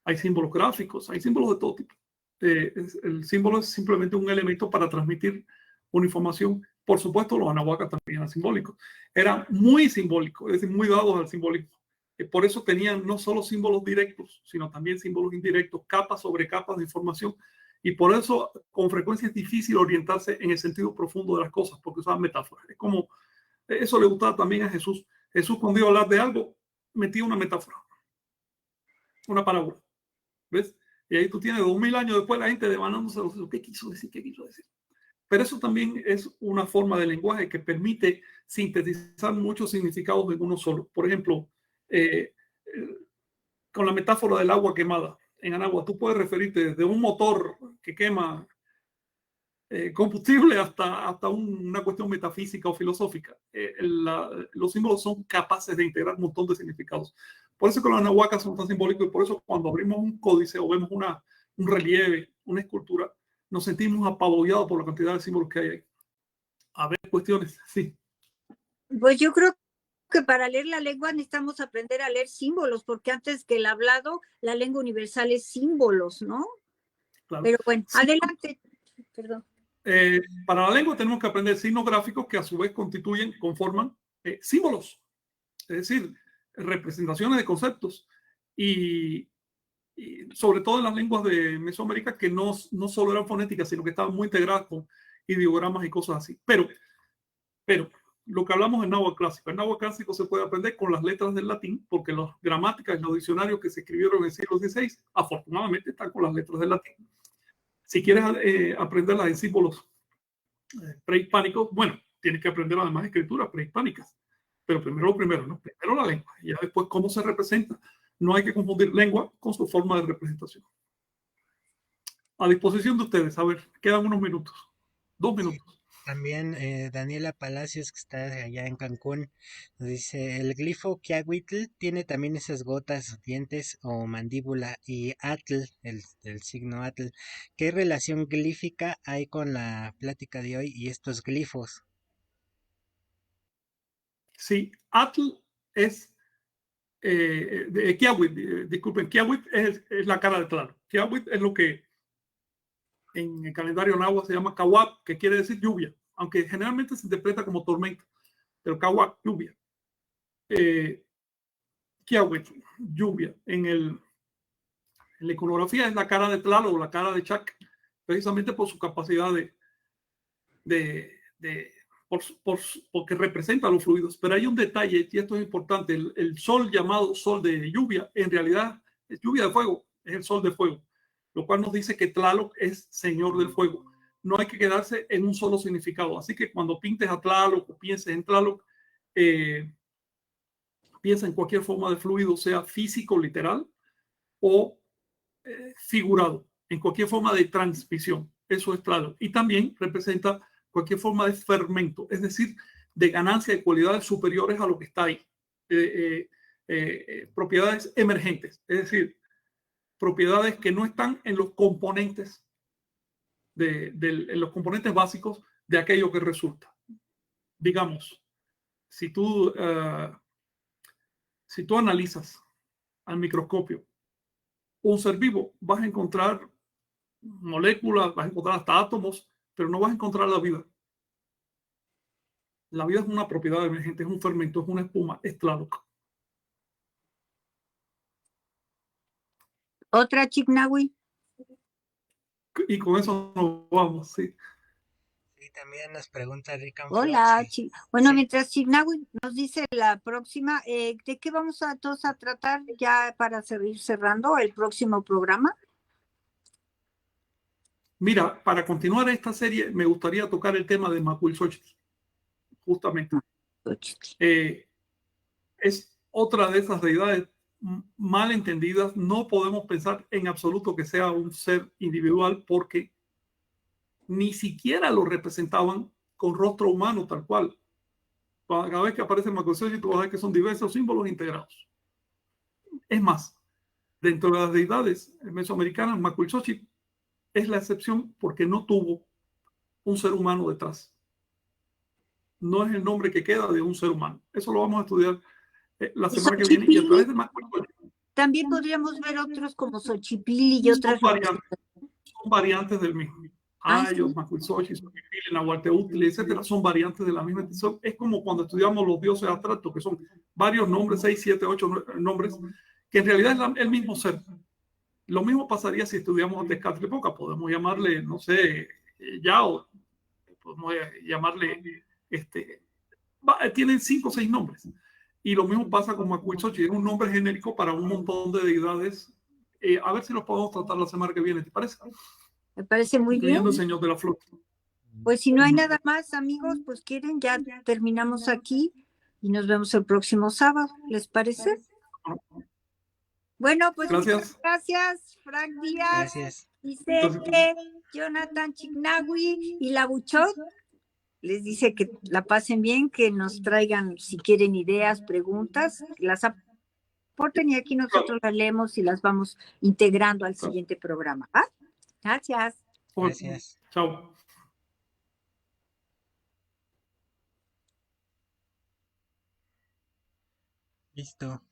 hay símbolos gráficos, hay símbolos de todo tipo. El símbolo es simplemente un elemento para transmitir una información. Por supuesto, los anahuacas también eran simbólicos. Eran muy simbólicos, es decir, muy dados al simbolismo. Por eso tenían no solo símbolos directos, sino también símbolos indirectos, capas sobre capas de información. Y por eso, con frecuencia, es difícil orientarse en el sentido profundo de las cosas, porque usaban metáforas. Es como, eso le gustaba también a Jesús. Jesús, cuando iba a hablar de algo, metía una metáfora, una parábola. ¿Ves? Y ahí tú tienes 2000 años después la gente devanándose qué quiso decir, qué quiso decir. Pero eso también es una forma de lenguaje que permite sintetizar muchos significados en uno solo. Por ejemplo, con la metáfora del agua quemada. En Anagua tú puedes referirte desde un motor que quema combustible hasta una cuestión metafísica o filosófica. Los símbolos son capaces de integrar un montón de significados. Por eso que los anahuacas son tan simbólicos y por eso cuando abrimos un códice o vemos un relieve, una escultura, nos sentimos apabullados por la cantidad de símbolos que hay ahí. A ver, cuestiones, sí. Pues yo creo que para leer la lengua necesitamos aprender a leer símbolos, porque antes que el hablado, la lengua universal es símbolos, ¿no? Claro. Pero bueno, sí. Adelante. Perdón. Para la lengua tenemos que aprender signos gráficos que a su vez conforman símbolos, es decir, representaciones de conceptos. Y sobre todo en las lenguas de Mesoamérica, que no solo eran fonéticas, sino que estaban muy integradas con ideogramas y cosas así. Pero lo que hablamos en náhuatl clásico. El náhuatl clásico se puede aprender con las letras del latín, porque las gramáticas y los diccionarios que se escribieron en el siglo XVI, afortunadamente, están con las letras del latín. Si quieres aprenderlas en símbolos prehispánicos, bueno, tienes que aprender además escrituras prehispánicas. Pero primero ¿no? Primero la lengua, y ya después cómo se representa. No hay que confundir lengua con su forma de representación. A disposición de ustedes. A ver, quedan unos minutos. 2 minutos. También Daniela Palacios, que está allá en Cancún, nos dice, el glifo Quiahuitl tiene también esas gotas, dientes o mandíbula, y atl, el signo atl. ¿Qué relación glífica hay con la plática de hoy y estos glifos? Sí, atl es Quiahuitl, disculpen, Quiahuitl es la cara de Tlaloc. Quiahuitl es lo que en el calendario náhuatl se llama Cahuap, que quiere decir lluvia, aunque generalmente se interpreta como tormenta, pero Cahuap, lluvia. Quiahuitl, lluvia. En la iconografía es la cara de Tlaloc o la cara de Chac, precisamente por su capacidad porque representa los fluidos. Pero hay un detalle, y esto es importante, el sol llamado sol de lluvia, en realidad es lluvia de fuego, es el sol de fuego, lo cual nos dice que Tlaloc es señor del fuego. No hay que quedarse en un solo significado. Así que cuando pintes a Tlaloc o pienses en Tlaloc, piensa en cualquier forma de fluido, sea físico, literal, o figurado, en cualquier forma de transmisión. Eso es Tlaloc. Y también representa cualquier forma de fermento, es decir, de ganancia de cualidades superiores a lo que está ahí. Propiedades emergentes, es decir, propiedades que no están en los componentes en los componentes básicos de aquello que resulta. Digamos, si tú analizas al microscopio un ser vivo, vas a encontrar moléculas, vas a encontrar hasta átomos, pero no vas a encontrar la vida. La vida es una propiedad emergente, es un fermento, es una espuma, es Tlaloc. ¿Otra, Chignahui? Y con eso nos vamos, sí. Sí, también nos pregunta Rick. Hola, bueno, sí. Mientras Chignahui nos dice la próxima, ¿de qué vamos a todos a tratar ya para seguir cerrando el próximo programa? Mira, para continuar esta serie me gustaría tocar el tema de Macuilxochtli, justamente. Es otra de esas deidades mal entendidas. No podemos pensar en absoluto que sea un ser individual porque ni siquiera lo representaban con rostro humano tal cual. Cada vez que aparece Macuilxochtli tú vas a ver que son diversos símbolos integrados. Es más, dentro de las deidades mesoamericanas, Macuilxochtli es la excepción porque no tuvo un ser humano detrás. No es el nombre que queda de un ser humano. Eso lo vamos a estudiar la semana que viene. Y a través de Macuilxochtli. también podríamos ver otros como Xochipilli y otras. Son variantes del mismo. Ayos, Macuilxochitl, Xochipilli, Nahualteotl, etcétera, son variantes de la misma. Es como cuando estudiamos los dioses abstractos, que son varios nombres, 6, 7, 8 nombres, que en realidad es el mismo ser. Lo mismo pasaría si estudiamos a Tezcatlipoca. Podemos llamarle, no sé, Yao, podemos llamarle, tienen 5 o 6 nombres. Y lo mismo pasa con Macuilxochitl, es un nombre genérico para un montón de deidades. A ver si los podemos tratar la semana que viene, ¿te parece? Me parece muy bien. Incluyendo el Señor de la Flor. Pues si no hay nada más, amigos, pues quieren, ya terminamos aquí y nos vemos el próximo sábado. ¿Les parece? Bueno, pues Gracias. muchas gracias, Frank Díaz, Gracias. Vicente, Jonathan Chignahui y la Buchot. Les dice que la pasen bien, que nos traigan, si quieren, ideas, preguntas, las aporten y aquí nosotros las leemos y las vamos integrando al siguiente programa. ¿Ah? Gracias. Gracias. Chao. Listo.